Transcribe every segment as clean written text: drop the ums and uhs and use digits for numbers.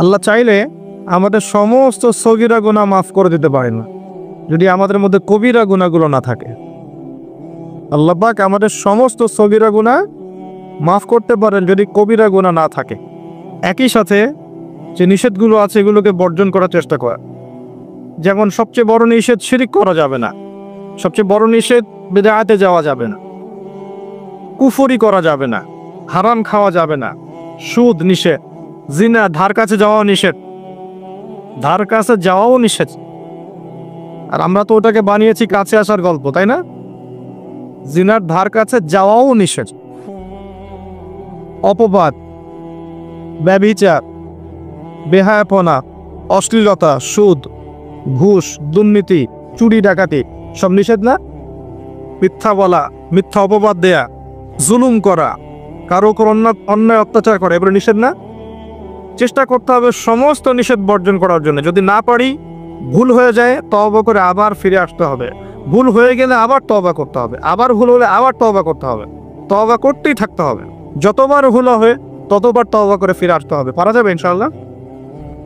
আল্লাহ চাইলে আমাদের সমস্ত সগীরা গুনাহ মাফ করে দিতে পারেন না, যদি আমাদের মধ্যে কবিরা গুনাহগুলো না থাকে। আল্লাহ পাক আমাদের সমস্ত সগীরা গুনাহ মাফ করতে পারেন যদি কবিরা গুনাহ না থাকে। একই সাথে যে নিষেধগুলো আছে এগুলোকে বর্জন করার চেষ্টা করা। যেমন সবচেয়ে বড় নিষেধ শিরিক করা যাবে না, সবচেয়ে বড় নিষেধ বিদআতে যাওয়া যাবে না, কুফরি করা যাবে না, হারাম খাওয়া যাবে না, সুদ নিষেধ, জিনা ধার কাছে যাওয়াও নিষেধ, ধার কাছে যাওয়াও নিষেধ। আর আমরা তো ওটাকে বানিয়েছি কাছে আসার গল্প, তাই না? জিনার ধার কাছে যাওয়াও নিষেধ। অপবাদ, ব্যভিচার, বেহায়াপনা, অশ্লীলতা, সুদ, ঘুষ, দুর্নীতি, চুরি ডাকাতি সব নিষেধ না? মিথ্যা বলা, মিথ্যা অপবাদ দেয়া, জুলুম করা, কারো উপর অন্যায় অত্যাচার করা, এগুলো নিষেধ না? চেষ্টা করতে হবে সমস্ত নিষেধ বর্জন করার জন্য। যদি না পারি, ভুল হয়ে যায়, তওবা করে আবার ফিরে আসতে হবে। ভুল হয়ে গেলে আবার তওবা করতে হবে, আবার ভুল হলে আবার তওবা করতে হবে, তওবা করতেই থাকতে হবে। যতবার ভুল হবে ততবার তওবা করে ফিরে আসতে হবে। পারা যাবে ইনশাআল্লাহ?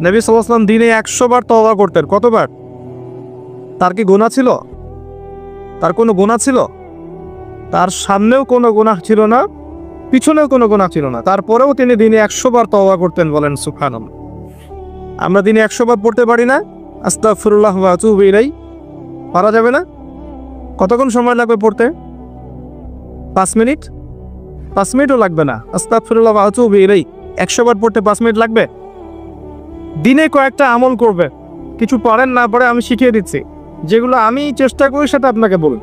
নবী সাল্লাল্লাহু আলাইহি ওয়াসাল্লাম দিনে 100 বার তওবা করতেন। কতবার? তার কি গুনাহ ছিল? তার কোনো গুনাহ ছিল? তার সামনেও কোনো গুনাহ ছিল না, পিছনেও কোনো গুনাহ ছিল না, তারপরেও তিনি দিনে 100 বার তওবা করতেন। বলেন সুবহানাল্লাহ। আমরা দিনে 100 বার পড়তে পারি না? আস্তাগফিরুল্লাহ ওয়া আতুবু ইলাইহি পারা যাবে না? কতক্ষণ সময় লাগবে পড়তে? 5 মিনিট? 5 মিনিটও লাগবে না। আস্তাগফিরুল্লাহ ওয়া আতুবু ইলাইহি 100 বার পড়তে 5 মিনিট লাগবে? দিনে কয়েকটা আমল করবে, কিছু পারেন না পারে আমি শিখিয়ে দিচ্ছি, যেগুলো আমি চেষ্টা করি সেটা আপনাকে বলুন,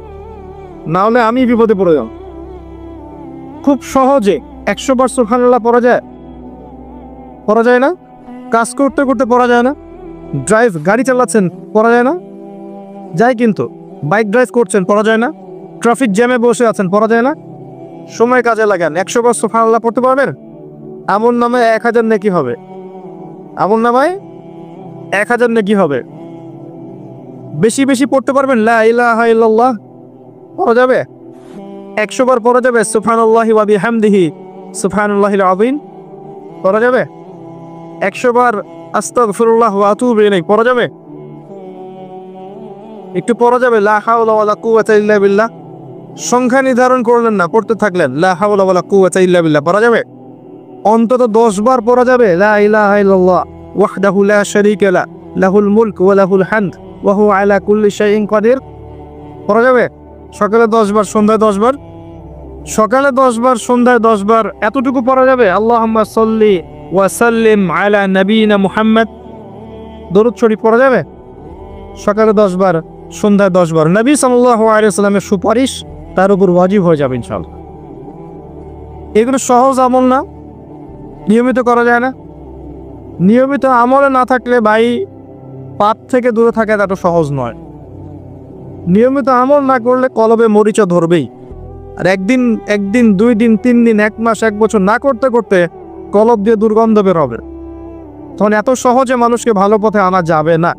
না হলে আমি বিপদে পড়ে যাব। খুব সহজে 100 বার সুবহানাল্লাহ পড়া যায়? পড়া যায় না? কাজ করতে করতে পড়া যায় না? গাড়ি চালাচ্ছেন পড়া যায় না? যায়, কিন্তু বাইক ড্রাইভ করছেন পড়া যায় না? ট্রাফিক জ্যামে বসে আছেন পড়া যায় না? সময় কাজে লাগান, 100 বার সুবহানাল্লাহ পড়তে পারবেন? আমল নামে 1000 নেকি হবে। আমল নামায় 1000 নেকি হবে। বেশি বেশি পড়তে পারবেন লা ইলাহা ইল্লাল্লাহ? পড়া যাবে? 100 বার পড়া যাবে সুবহানাল্লাহি ওয়া বিহামদিহি সুবহানাল্লাহিল আযীম? পড়া যাবে? 100 বার আস্তাগফিরুল্লাহ ওয়া আতুবু ইলাইহি পড়া যাবে? একটু পড়া যাবে লা হাওলা ওয়ালা কুওয়াতা ইল্লা বিল্লাহ? সংখ্যা নির্ধারণ করলেন না, পড়তে থাকলেন লা হাওলা ওয়ালা কুওয়াতা ইল্লা বিল্লাহ, পড়া যাবে? অন্তত 10 বার পড়া যাবে লা ইলাহা ইল্লাল্লাহ ওয়াহদাহু লা শারীকা লা লাহুল মুলক ওয়া লাহুল হামদ ওয়া হুয়া আলা কুল্লি শাইইন কাদির? পড়া যাবে? সকালে 10 বার, সন্ধ্যায় 10 বার। সকালে 10 বার, সন্ধ্যায় 10 বার, এতটুকু পড়া যাবে? আল্লাহুম্মা সাল্লি ওয়া সাল্লিম আলা নবিয়িনা মুহাম্মদ দরুদ শরীফ পড়া যাবে? সকালে 10 বার, সন্ধ্যায় 10 বার। নবী সাল্লাল্লাহু আলাইহি ওয়াসাল্লামের সুপারিশ তার উপর ওয়াজিব হয়ে যাবে ইনশাআল্লাহ। এগুলো সহজ আমল না? নিয়মিত করা যায় না? নিয়মিত আমলে না থাকলে ভাই, পাপ থেকে দূরে থাকা এত সহজ নয়। নিয়মিত আমল না করলে কলবে মরিচা ধরবেই। আর একদিন, 2 দিন, 3 দিন, 1 মাস, 1 বছর না করতে করতে কলব দিয়ে দুর্গন্ধ বের হবে। তখন এত সহজে মানুষকে ভালো পথে আনা যাবে না।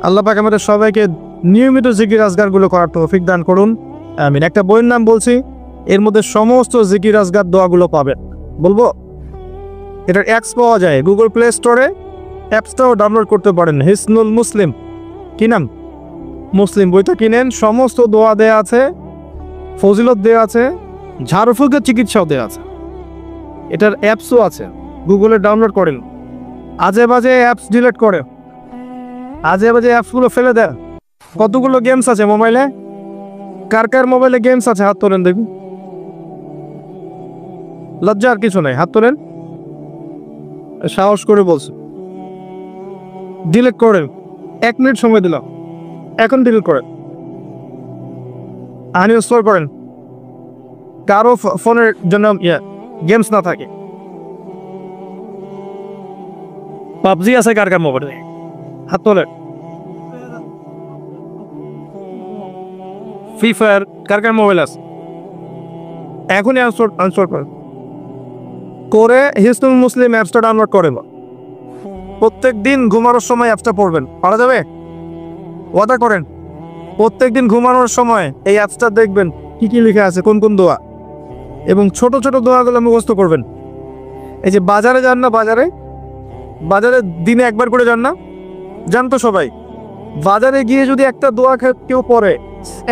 আল্লাহ পাক আমাদের সবাইকে নিয়মিত জিকির আজগারগুলো করার তৌফিক দান করুন, আমিন। একটা বইয়ের নাম বলছি, এর মধ্যে সমস্ত জিকির আজগার দোয়াগুলো পাবেন। বলবো? এটার অ্যাপস পাওয়া যায় গুগল প্লে স্টোরে, অ্যাপসটাও ডাউনলোড করতে পারেন। হিসনুল মুসলিম, কি নাম? মুসলিম বইটা কিনেন, সমস্ত দোয়া দেয়া আছে, ফজিলত দেয়া আছে, ঝাড়ফুঁকের চিকিৎসাও দেয়া আছে। এটার অ্যাপসও আছে, গুগলে ডাউনলোড করেন। আজে বাজে অ্যাপস ডিলিট করে, আজে বাজে অ্যাপসগুলো ফেলে দেয়। কতগুলো গেমস আছে মোবাইলে? কার কার মোবাইলে গেমস আছে হাত তোলেন দেখুন। লজ্জার কিছু নাই, হাত তোলেন। সাহস করে বলছে ডিলিট করেন। 1 মিনিট সময় দিলাম, এখন ডিলিট করেন, আনইনস্টল করেন। কারো ফোনের জন্য গেমস না থাকে। পাবজি আছে কার কার মোবাইলে? হাত তোলেন। ফ্রি ফায়ার কার কার মোবাইল আছে? এখনই আনইনস্টল করেন করে হিসনুল মুসলিম অ্যাপসটা ডাউনলোড করেন। প্রত্যেক দিন ঘুমানোর সময় অ্যাপসটা পড়বেন, পারা যাবে? ওয়াদা করেন প্রত্যেক দিন ঘুমানোর সময় এই অ্যাপসটা দেখবেন কি কি লেখা আছে, কোন কোন দোয়া, এবং ছোট ছোট দোয়াগুলো মুখস্থ করবেন। এই যে বাজারে যান না, বাজারে বাজারে দিনে একবার করে যান না? যান তো সবাই। বাজারে গিয়ে যদি একটা দোয়া কেউ পড়ে,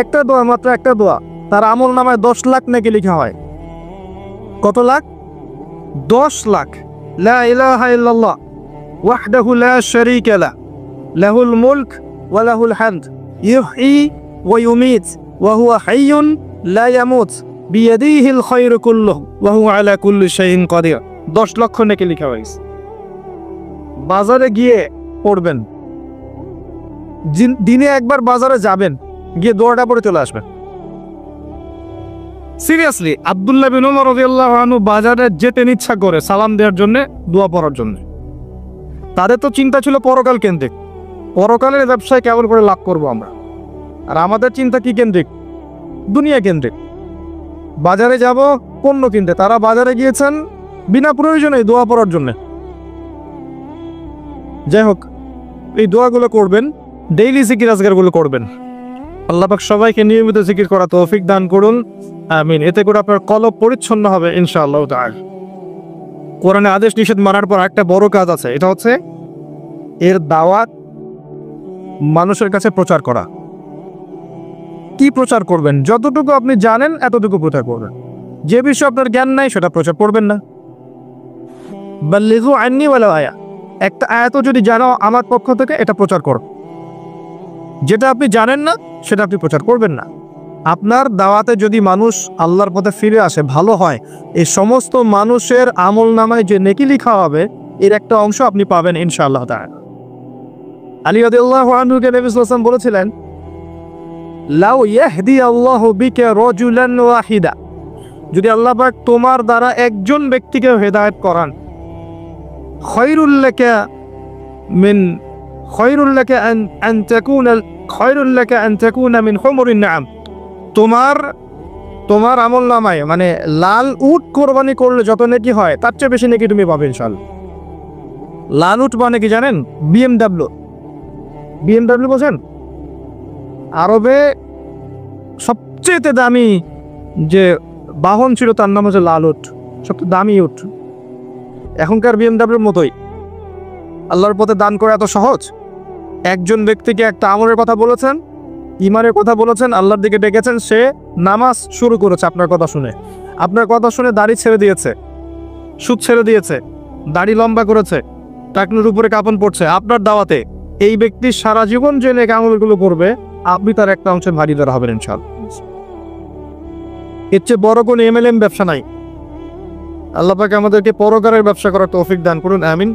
একটা দোয়া, মাত্র একটা দোয়া, তার আমল নামায় 10 লাখ নাকি লেখা হয়। কত লাখ? 10 লাখ। লা ইলাহা ইল্লাল্লাহ ওয়াহদাহু লা শারীকা লাহ লাহুল মুলক ওয়া লাহুল হামদ ইউহয়ী ওয়া ইউমীত ওয়া হুয়া হাইয়্যুন লা ইয়ামুত বিয়াদিহিল খায়রু কুল্লুহু ওয়া হুয়া আলা কুল্লি শাইইন কাদির। 10 লক্ষ নাকি লেখা হয়েছে। বাজারে গিয়ে পড়বেন, দিনে একবার বাজারে যাবেন, গিয়ে দোয়াটা পড়ে চলে আসবেন। সিরিয়াসলি, আব্দুল্লাহ বিন উমর রাদিয়াল্লাহু আনহু বাজারে যেতেন ইচ্ছা করে সালাম দেওয়ার জন্য, দোয়া পড়ার জন্য। তাদের তো চিন্তা ছিল পরকাল কেন্দ্রিক, পরকালের ব্যবসায় কেমন করে লাভ করব আমরা। আর আমাদের চিন্তা কি কেন্দ্রিক? দুনিয়া কেন্দ্রিক। বাজারে যাব পণ্য কিনতে, তারা বাজারে গিয়েছেন বিনা প্রয়োজনে দোয়া পড়ার জন্য। যাই হোক, এই দোয়াগুলো করবেন, ডেইলি জিকির আজকারগুলো করবেন। আল্লাহ পাক সবাইকে নিয়মিত জিকির করা তৌফিক দান করুন, আমিন। এতে করে আপনার কলব পরিচ্ছন্ন হবে ইনশাআল্লাহ তাআলা। কোরআনে আদেশ নিষেধ মানার পর একটা বড় কাজ আছে, এটা হচ্ছে এর দাওয়াত মানুষের কাছে প্রচার করা। কি প্রচার করবেন? যতটুকু আপনি জানেন এতটুকু প্রচার করবেন। যে বিষয়ে আপনার জ্ঞান নাই সেটা প্রচার করবেন না। বাল্লিগু আন্নী ওয়ালাউ আয়া, একটা আয়াতও যদি জানো আমার পক্ষ থেকে, এটা প্রচার করো। যেটা আপনি জানেন না সেটা আপনি প্রচার করবেন না। আপনার দাওয়াতে যদি মানুষ আল্লাহর পথে ফিরে আসে, ভালো হয়, এই সমস্ত মানুষের আমল নামায় যে নেকি লেখা হবে, এর একটা অংশ আপনি পাবেন ইনশাআল্লাহ তাআলা। আলী রাদিয়াল্লাহু আনহুকে নবী সাল্লাল্লাহু আলাইহি ওয়াসাল্লাম বলেছিলেন, লাউ ইয়াহদি আল্লাহু বিকা রাজুলান ওয়াহিদা, যদি আল্লাহ পাক তোমার দ্বারা একজন ব্যক্তিকে হেদায়েত করান, খায়রুল লাকা আন তাকুনা মিন হুমুরিন নাআম, তোমার আমল নামায় মানে লাল উট কোরবানি করলে যত নেকি হয় তার চেয়ে বেশি নেকি তুমি পাবে ইনশাআল্লাহ। লাল উট মানে কি জানেন? বিএমডাব্লিউ বোঝেন? আরবে সবচেয়ে দামি যে বাহন ছিল তার নাম হচ্ছে লাল উট, সবচেয়ে দামি উট। এখনকার বিএমডাব্লিউর মতোই। আল্লাহর পথে দান করা এত সহজ। একজন ব্যক্তিকে একটা আমলের কথা বলেছেন, ইমানের কথা বলেছেন, আল্লাহর দিকে ডেকেছেন, সে নামাজ শুরু করেছে আপনার কথা শুনে দাড়ি ছেড়ে দিয়েছে, সুদ ছেড়ে দিয়েছে, দাড়ি লম্বা করেছে, টাকনুর উপরে কাপড় পড়ছে আপনার দাওয়াতে। এই ব্যক্তি সারা জীবন যে নেক আমলগুলো করবে, আপনি তার একটা অংশের ভাগিদার হবেন ইনশাআল্লাহ। এর চেয়ে বড় কোনো এমএলএম ব্যবসা নাই। আল্লাহ পাক আমাদেরকে পরকারের ব্যবসা করার তৌফিক দান করুন, আমিন।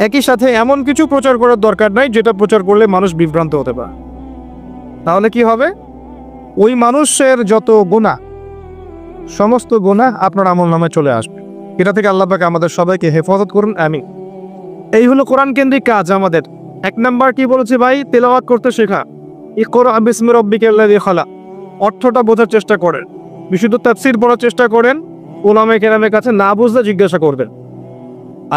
একই সাথে এমন কিছু প্রচার করার দরকার নাই যেটা প্রচার করলে মানুষ বিভ্রান্ত হতে পারে। তাহলে কি হবে? ওই মানুষের যত গুনাহ, সমস্ত গুনাহ আপনার আমলনামায় চলে আসবে। এটা থেকে আল্লাহ পাক আমাদের সবাইকে হেফাজত করুন, আমিন। এই হলো কোরআন কেন্দ্রিক কাজ আমাদের। 1 নাম্বার কি বলেছি ভাই? তেলাওয়াত করতে শেখা। ইকরা বিসমি রাব্বিকাল্লাযী খালাক, অর্থটা বোঝার চেষ্টা করেন, বিশুদ্ধ তাফসীর পড়ার চেষ্টা করেন, উলামায়ে কেরামের কাছে না বুঝলে জিজ্ঞাসা করবেন,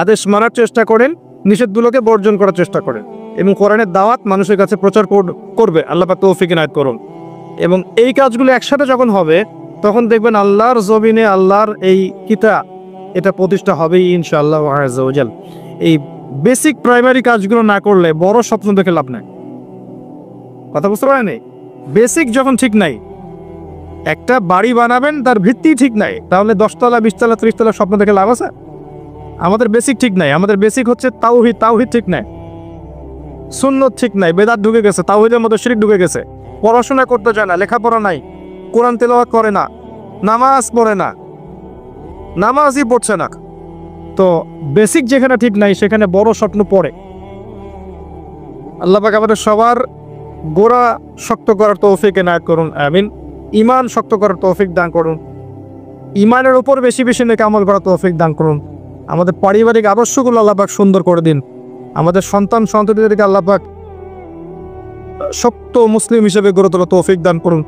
আদেশ মানার চেষ্টা করেন, নিষেধগুলোকে বর্জন করার চেষ্টা করেন, এবং কোরআনের দাওয়াত মানুষের কাছে প্রচার করবে। আল্লাহ পাক তৌফিক ইনায়েত করুন। এবং এই কাজগুলো একসাথে যখন হবে, তখন দেখবেন আল্লাহর জমিনে আল্লাহর এই কিতাব এটা প্রতিষ্ঠা হবেই ইনশাআল্লাহ আযজা ওয়া জাল। এই বেসিক প্রাইমারি কাজগুলো না করলে বড় স্বপ্ন দেখে লাভ নাই। কথা বুঝতে পারেন? বেসিক যখন ঠিক নাই, একটা বাড়ি বানাবেন তার ভিত্তি ঠিক নাই, তাহলে 10 তলা 20 তলা 30 তলা স্বপ্ন দেখে লাভ আছে? আমাদের বেসিক ঠিক নাই। আমাদের বেসিক হচ্ছে তাওহীদ ঠিক নাই, সুন্নত ঠিক নাই, বেদাত ঢুকে গেছে, তাওহীদের মধ্যে শিরক ঢুকে গেছে, পড়াশোনা করতে চায় না, লেখাপড়া নাই, কোরআন তেলাওয়াত করে না, নামাজ পড়ে না, নামাজই পড়ছে না। তো বেসিক যেখানে ঠিক নাই সেখানে বড় স্বপ্ন পড়ে। আল্লাহ পাক আমাদের সবার গোড়া শক্ত করার তৌফিক ইনায়েত করুন, আমিন। ঈমান শক্ত করার তৌফিক দান করুন, ঈমানের উপর বেশি বেশি নেক আমল করার তৌফিক দান করুন। আমাদের পারিবারিক আদর্শগুলো আল্লাহ পাক সুন্দর করে দিন। আমাদের সন্তান সন্ততিদেরকে আল্লাহ পাক শক্ত মুসলিম হিসেবে গড়ে তোলার তৌফিক দান করুন।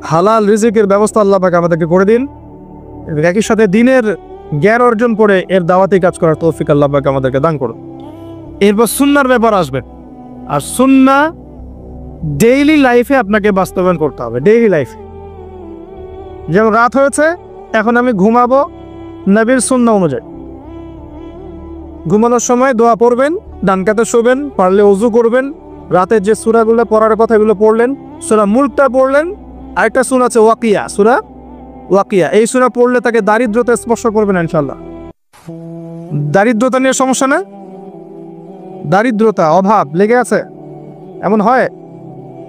হালাল রিজিকের ব্যবস্থা আল্লাহ পাক আমাদেরকে করে দিন। একই সাথে দিনের জ্ঞান অর্জন করে এর দাওয়াতি কাজ করার তৌফিক আল্লাহ পাক আমাদেরকে দান করুন। এরপর সুন্নাহর ব্যাপার আসবে। আর সুন্নাহ ডেইলি লাইফে আপনাকে বাস্তবায়ন করতে হবে। ডেইলি লাইফে, যেমন রাত হয়েছে, এখন আমি ঘুমাবো নবীর সুন্নাহ অনুযায়ী। ঘুমানোর সময় দোয়া পড়বেন, ডান কাতে শোবেন, পারলে ওযু করবেন, রাতের যে সূরাগুলো পড়ার কথা এগুলো পড়লেন, সূরা মুলকটা পড়লেন, আরেকটা সূরা আছে ওয়াকিয়া, সূরা ওয়াকিয়া, এই সূরা পড়লে তাকে দারিদ্রতা স্পর্শ করবে না ইনশাআল্লাহ। দারিদ্রতা নিয়ে সমস্যা না? দারিদ্রতা, অভাব লেগে আছে, এমন হয়?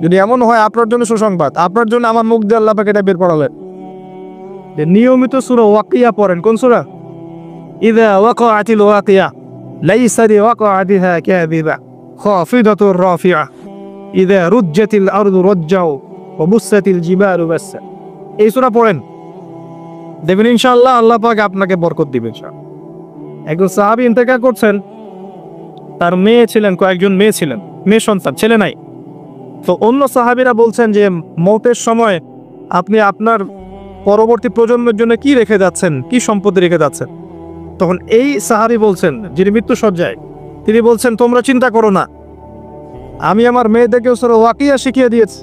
যদি এমন হয় আপনার জন্য সুসংবাদ, আপনার জন্য আমার মুখ দিয়ে আল্লাহ পাক এটা বের করালেন যে নিয়মিত সূরা ওয়াকিয়া পড়েন। কোন সূরা? ইযা ওয়াকাআতিল ওয়াকিয়া লাইসা লিওয়াকাআতিহা কাযিবা খাফিদাতুর রাফিআ ইযা রুজ্জাতিল আরদু রাজ্জা ওয়া বুসাতিল জিবালু বাসসা। এই সূরা পড়েন, দেখবেন ইনশাআল্লাহ আল্লাহ পাক আপনাকে বরকত দিবেন ইনশাআল্লাহ। একজন সাহাবী ইন্তেকাল করছেন, তার মেয়ে ছিলেন, কয়েকজন মেয়ে ছিলেন, মেয়ে সন্তান, ছেলে নাই। তো অন্য সাহাবীরা বলছেন যে মওতের সময় আপনি আপনার পরবর্তী প্রজন্মের জন্য কি রেখে যাচ্ছেন, কি সম্পত্তি রেখে যাচ্ছেন? তখন এই সাহাবী বলছেন, যিনি মৃত্যু সজ্জায়, তিনি বলছেন তোমরা চিন্তা করো না, আমি আমার মেয়েদেরকে সূরা ওয়াকিয়া শিখিয়ে দিয়েছি,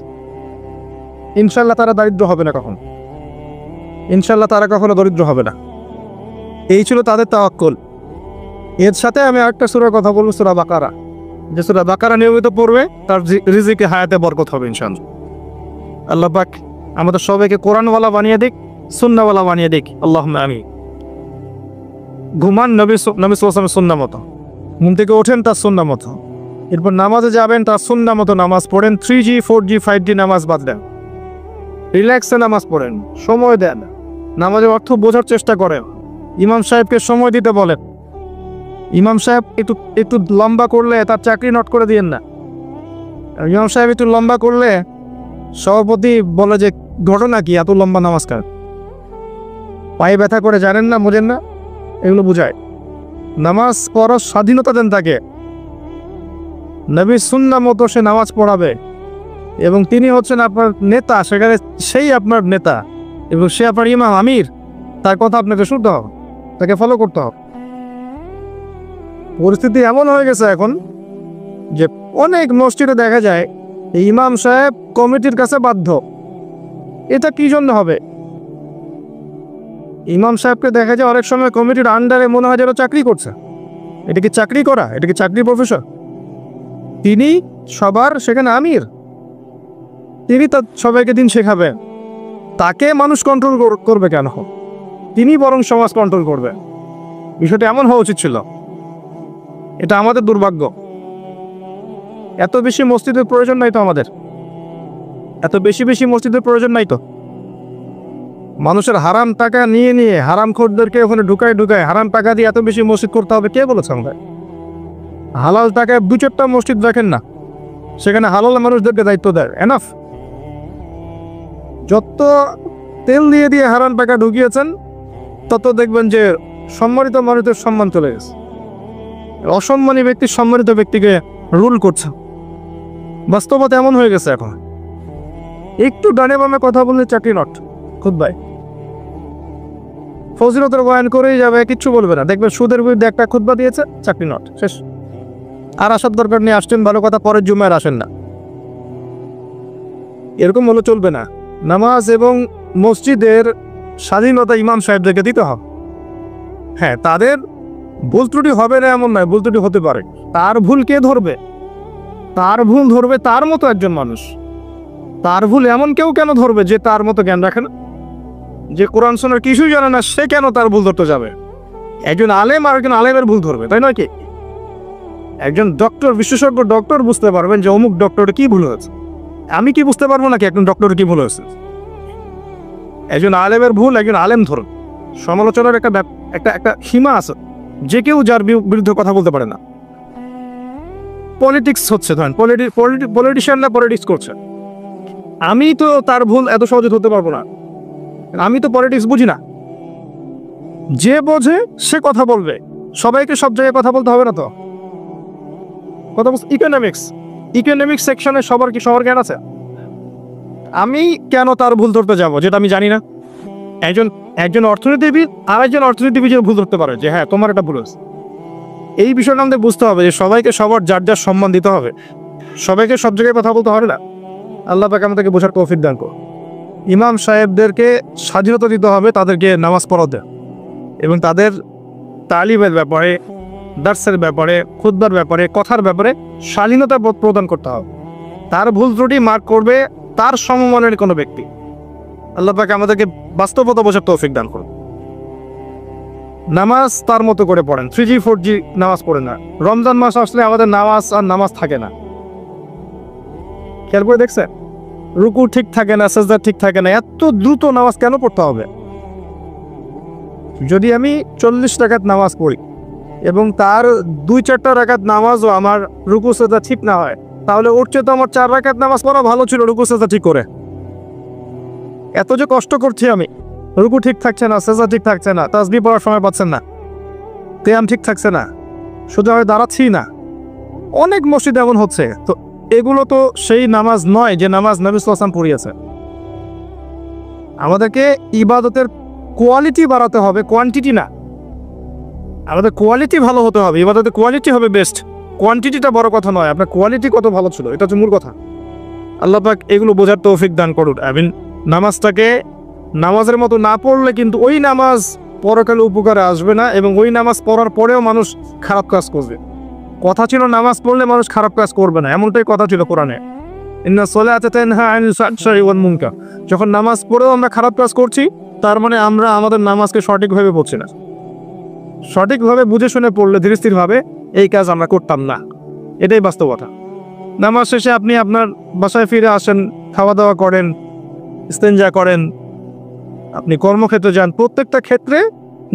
ইনশাআল্লাহ তারা দারিদ্র হবে না কখনো, ইনশাআল্লাহ তারা কখনো দরিদ্র হবে না। এই ছিল তাদের তাওয়াক্কুল। এর সাথে আমি আরেকটা সূরার কথা বলবো, সূরা বাকারা। যে সূরা বাকারা নিয়মিত পড়বে তার রিজিকে হায়াতে বরকত হবে ইনশাআল্লাহ। আল্লাহ পাক আমাদের সবাইকে কোরআনওয়ালা বানিয়ে দিক, সুন্নাহওয়ালা বানিয়ে দিক, আল্লাহুম্মা আমিন। ঘুমান নবী সাল্লাল্লাহু আলাইহি ওয়াসাল্লামের সুন্নাহ মতো, ঘুম থেকে ওঠেন তার সুন্নাহ মতো, এরপর নামাজে যাবেন তার সুন্নাহ মতো নামাজ পড়েন, 3G 4G 5G নামাজ বাদ দেন, রিল্যাক্সে নামাজ পড়েন, সময় দেন, নামাজের অর্থ বোঝার চেষ্টা করেন, ইমাম সাহেবকে সময় দিতে বলেন। ইমাম সাহেব একটু লম্বা করলে তার চাকরি নট করে দিয়েন না। ইমাম সাহেব একটু লম্বা করলে সভাপতি বলে যে ঘটনা কি, এত লম্বা নামাজ কার, পায়ে ব্যথা করে, জানেন না, বোঝেন না, এগুলো বুঝায়। নামাজ পড়ার স্বাধীনতা দেন তাকে, নবীর সুন্নাহ মতো সে নামাজ পড়াবে, এবং তিনি হচ্ছেন আপনার নেতা, সেখানে সেই আপনার নেতা এবং সে আপনার ইমাম আমির, তার কথা আপনাকে শুনতে হবে, তাকে ফলো করতে হবে। পরিস্থিতি এমন হয়ে গেছে এখন যে অনেক মসজিদে দেখা যায় ইমাম সাহেব কমিটির কাছে বাধ্য। এটা কি জন্য হবে? ইমাম সাহেবকে দেখা যায় অনেক সময় কমিটির আন্ডারে মনে হয় যেন চাকরি করছে। এটা কি চাকরি করা? এটা কি চাকরি প্রফেশন? তিনি সবার সেখানে আমির, তিনি তার সবাইকে দিন শেখাবেন, তাকে মানুষ কন্ট্রোল করবে কেন? তিনি বরং সমাজ কন্ট্রোল করবে। বিষয়টা এমন হওয়া উচিত ছিল। এটা আমাদের দুর্ভাগ্য। এত বেশি মসজিদের প্রয়োজন নাই তো, আমাদের এত বেশি মসজিদের প্রয়োজন নাই তো। মানুষের হারাম টাকা নিয়ে হারাম খোরদেরকে ওখানে ঢুকায় হারাম টাকা দিয়ে এত বেশি মসজিদ করতে হবে, কে বলেছে আমাদের? হালাল টাকায় 2-4টা মসজিদ রাখেন না, সেখানে হালাল মানুষদেরকে দায়িত্ব দেয়, এনাফ। যত তেল দিয়ে হারাম টাকা ঢুকিয়েছেন তত দেখবেন যে সম্মানিত মানুষের সম্মান চলে গেছে, অসম্মানী ব্যক্তি সম্মানিত ব্যক্তিকে রুল করছে। বাস্তবতা এমন হয়ে গেছে এখন। একটু ডানে বামে কথা বললে চাকরি নট, খুতবায় ফজিলতের বয়ান করেই যাবে, কিচ্ছু বলবে না, দেখবেন সুদের বিরুদ্ধে একটা খুতবা দিয়েছে, চাকরি নট, শেষ। আর আসার দরকার নেই, আসছেন ভালো কথা, পরের জুমায় আসেন না, এরকম হলে চলবে না। নামাজ এবং মসজিদের স্বাধীনতা ইমাম সাহেবদেরকে দিতে হবে। হ্যাঁ, তাদের ভুল ত্রুটি হবে না এমন নয়, ভুল ত্রুটি হতে পারে। তার ভুল কে ধরবে? তার ভুল ধরবে তার মতো একজন মানুষ। তার ভুল এমন কেউ কেন ধরবে যে তার মতো জ্ঞান রাখে না, যে কোরআন সুন্নাহর কিছুই জানে না, সে কেন তার ভুল ধরতে যাবে? একজন আলেম আর একজন আলেমের ভুল ধরবে, তাই নয় কি? একজন ডক্টর, বিশেষজ্ঞ ডক্টর বুঝতে পারবেন যে অমুক ডক্টরের কি ভুল হয়েছে। আমি কি বুঝতে পারবো নাকি একজন ডক্টরের কি ভুল হয়েছে? একজন আলেমের ভুল একজন আলেম ধরুন। সমালোচনার একটা সীমা আছে, যে কেউ যার বিরুদ্ধে কথা বলতে পারে না। পলিটিক্স হচ্ছে, ধরেন পলিটিশিয়ানরা পলিটিক্স করছে, আমি তো তার ভুল এত সহজে ধরতে পারবো না, আমি তো পলিটিক্স বুঝি না। যে বোঝে সে কথা বলবে, সবাইকে সব জায়গায় কথা বলতে হবে না তো। কথা বলছে ইকোনমিক্স সেকশনে সবার জ্ঞান আছে। আমি কেন তার ভুল ধরতে যাব যেটা আমি জানি না? একজন অর্থনীতিবিদ আর একজন অর্থনীতিবিদের ভুল ধরতে পারে যে হ্যাঁ তোমার এটা ভুল হয়েছে। এই বিষয়টা আমাদের বুঝতে হবে যে সবাইকে সবার যার যার সম্মান দিতে হবে, সবাইকে সব জায়গায় কথা বলতে হবে না। আল্লাহ পাক আমাদেরকে বোঝার তৌফিক দান করুন। ইমাম সাহেবদেরকে স্বাধীনতা দিতে হবে, তাদেরকে নামাজ পড়াতে এবং তাদের তালিমের ব্যাপারে, দার্সের ব্যাপারে, খুতবার ব্যাপারে, কথার ব্যাপারে শালীনতা প্রদান করতে হবে। তার ভুল ত্রুটি মার্ক করবে তার সমমানের কোনো ব্যক্তি। আল্লাহ পাক আমাদেরকে বাস্তবতা বোঝার তৌফিক দান করুন। নামাজ তার মতো করে পড়েন, 3G 4G নামাজ পড়েন না। রমজান মাস আসলে আমাদের নামাজ থাকে না। খেয়াল করে দেখছেন? রুকু ঠিক থাকে না, সাজদা ঠিক থাকে না। এত দ্রুত নামাজ কেন পড়তে হবে? যদি আমি 40 রাকাত নামাজ পড়ি এবং তার 2-4টা রাকাত নামাজও আমার রুকু সাজদা ঠিক না হয়, তাহলে ওর চেয়ে তো আমার 4 রাকাত নামাজ পড়া ভালো ছিল রুকু সাজদা ঠিক করে। এত যে কষ্ট করছি আমি, রুকু ঠিক থাকছে না, সাজদা ঠিক থাকছে না, তাসবিহ পড়ার সময় পাচ্ছেন না, কিয়াম ঠিক থাকছে না, শুধু আমি দাঁড়াচ্ছি না। অনেক মসজিদ এমন হচ্ছে। তো এগুলো তো সেই নামাজ নয় যে নামাজ নবী সাল্লাল্লাহু আলাইহি ওয়াসাল্লাম পড়িয়েছে। আমাদেরকে ইবাদতের কোয়ালিটি বাড়াতে হবে, কোয়ান্টিটি না। আমাদের কোয়ালিটি ভালো হতে হবে, ইবাদতের কোয়ালিটি হবে বেস্ট, কোয়ান্টিটিটা বড় কথা নয়। আপনার কোয়ালিটি কত ভালো ছিল, এটা হচ্ছে মূল কথা। আল্লাহ পাক এগুলো বোঝার তৌফিক দান করুন। আমিন। নামাজটাকে নামাজের মতো না পড়লে কিন্তু ওই নামাজ পরকালে উপকারে আসবে না, এবং ওই নামাজ পড়ার পরেও মানুষ খারাপ কাজ করবে। কথা ছিল নামাজ পড়লে মানুষ খারাপ কাজ করবে না, এমনটাই কথা ছিল কোরআনে। ইন্না সলাতা তানহা আনিল ফাহশাই ওয়াল মুনকার। যখন নামাজ পড়েও আমরা খারাপ কাজ করছি, তার মানে আমরা আমাদের নামাজকে সঠিকভাবে পড়ছি না। সঠিকভাবে বুঝে শুনে পড়লে, ধীরে স্থিরভাবে এই কাজ আমরা করতাম না। এটাই বাস্তবতা। নামাজ শেষে আপনি আপনার বাসায় ফিরে আসেন, খাওয়া দাওয়া করেন, ইস্তেঞ্জা করেন, আপনি কর্মক্ষেত্রে যান। প্রত্যেকটা ক্ষেত্রে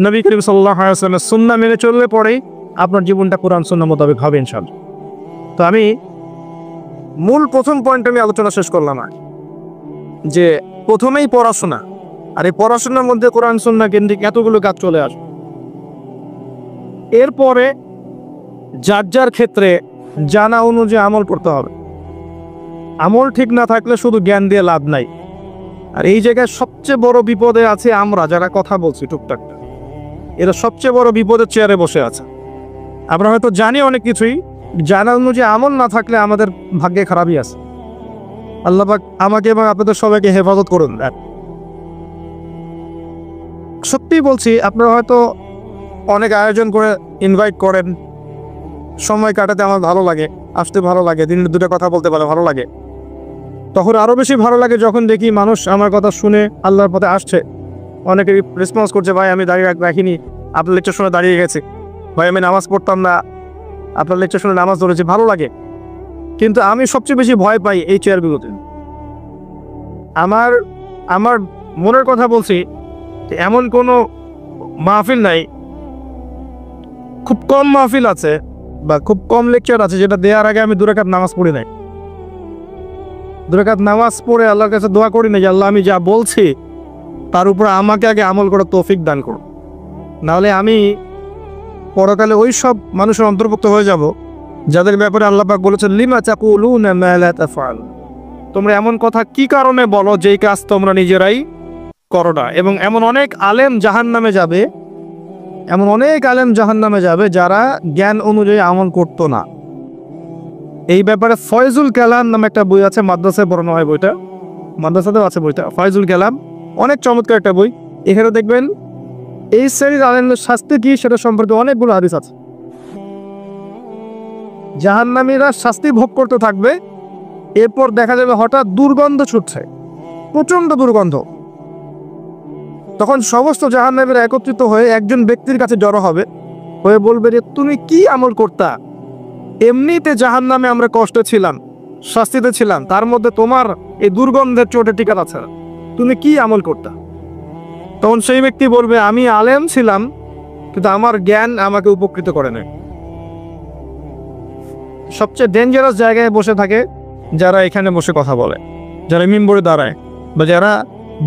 নবী করিম সাল্লাল্লাহু আলাইহি ওয়াসাল্লামের সুন্নাহ মেনে চললে পরেই আপনার জীবনটা কোরআন সুন্নাহ মোতাবেক হবে ইনশাআল্লাহ। তো আমি মূল প্রথম পয়েন্ট আমি আলোচনা শেষ করলাম যে প্রথমেই পড়াশোনা, আর এই পড়াশোনার মধ্যে কোরআন সুন্নাহ কেন্দ্রিক এতগুলো কাজ চলে আসে। এরপরে যার যার ক্ষেত্রে জানা অনুযায়ী আমল করতে হবে। আমল ঠিক না থাকলে শুধু জ্ঞান দিয়ে লাভ নাই। আর এই জায়গায় সবচেয়ে বড় বিপদে আছে আমরা যারা কথা বলছি টুকটাক, এরা সবচেয়ে বড় বিপদের চেয়ারে বসে আছে। আমরা হয়তো জানি অনেক কিছুই, জানা অনুযায়ী আমল না থাকলে আমাদের ভাগ্যে খারাপই আছে। আল্লাহ পাক আমাকে এবং আপনাদের সবাইকে হেফাজত করুন। সত্যি বলছি, আপনারা হয়তো অনেক আয়োজন করে ইনভাইট করেন, সময় কাটাতে আমার ভালো লাগে, আসতে ভালো লাগে, দিনের 2টা কথা বলতে পারে ভালো লাগে। তখন আরও বেশি ভালো লাগে যখন দেখি মানুষ আমার কথা শুনে আল্লাহর পথে আসছে। অনেকে রেসপন্স করছে, ভাই আমি দাঁড়িয়ে রাখিনি, আপনার লেকচার শুনে দাঁড়িয়ে গেছি, ভাই আমি নামাজ পড়তাম না, আপনার লেকচার শুনে নামাজ ধরেছি, ভালো লাগে। কিন্তু আমি সবচেয়ে বেশি ভয় পাই এই চেয়ারগুলোতে। আমার মনের কথা বলছি, এমন কোনো মাহফিল নাই, খুব কম মাহফিল আছে বা খুব কম লেকচার আছে যেটা দেওয়ার আগে আমি 2 রাকাত নামাজ পড়ি নাই। 2 রাকাত নামাজ পড়ে আল্লাহর কাছে দোয়া করি না যে আল্লাহ আমি যা বলছি তার উপর আমাকে আগে আমল করার তৌফিক দান করুন, নাহলে আমি পরকালে ওই সব মানুষের অন্তর্ভুক্ত হয়ে যাব যাদের ব্যাপারে আল্লাহ পাক বলেছেন লিমা তাকুলুনা মা লা তাফআল। তোমরা এমন কথা কি কারণে বলো যেই কাজ তোমরা নিজেরাই করো না। এবং এমন অনেক আলেম জাহান্নামে যাবে, এমন অনেক আলেম জাহান্নামে যাবে যারা জ্ঞান অনুযায়ী আমল করতো না। এই ব্যাপারে ফয়জুল কালাম নামে একটা বই আছে, মাদ্রাসায় পড়ানো হয় বইটা, মাদ্রাসাতেও আছে বইটা, ফয়জুল কালাম, অনেক চমৎকার একটা বই। এখানে দেখবেন এই শ্রেণীর আলেমদের শাস্তি কি সেটা সম্পর্কে অনেকগুলো হাদিস আছে। জাহান্নামীরা শাস্তি ভোগ করতে থাকবে, এরপর দেখা যাবে হঠাৎ দুর্গন্ধ ছুটছে, প্রচন্ড দুর্গন্ধ। তখন সমস্ত জাহান্নামীরা একত্রিত হয়ে একজন ব্যক্তির কাছে জড়ো হবে, হয়ে বলবে যে তুমি কি আমল করতা, এমনিতে জাহান্নামে আমরা কষ্টে ছিলাম, শাস্তিতে ছিলাম, তার মধ্যে তোমার এই দুর্গন্ধের চোটে টিকা আছে, তুমি কি আমল করতা? তখন সেই ব্যক্তি বলবে আমি আলেম ছিলাম কিন্তু আমার জ্ঞান আমাকে উপকৃত করে নাই। সবচেয়ে ডেঞ্জারাস জায়গায় বসে থাকে যারা এখানে বসে কথা বলে, যারা মিম্বরে দাঁড়ায়, বা যারা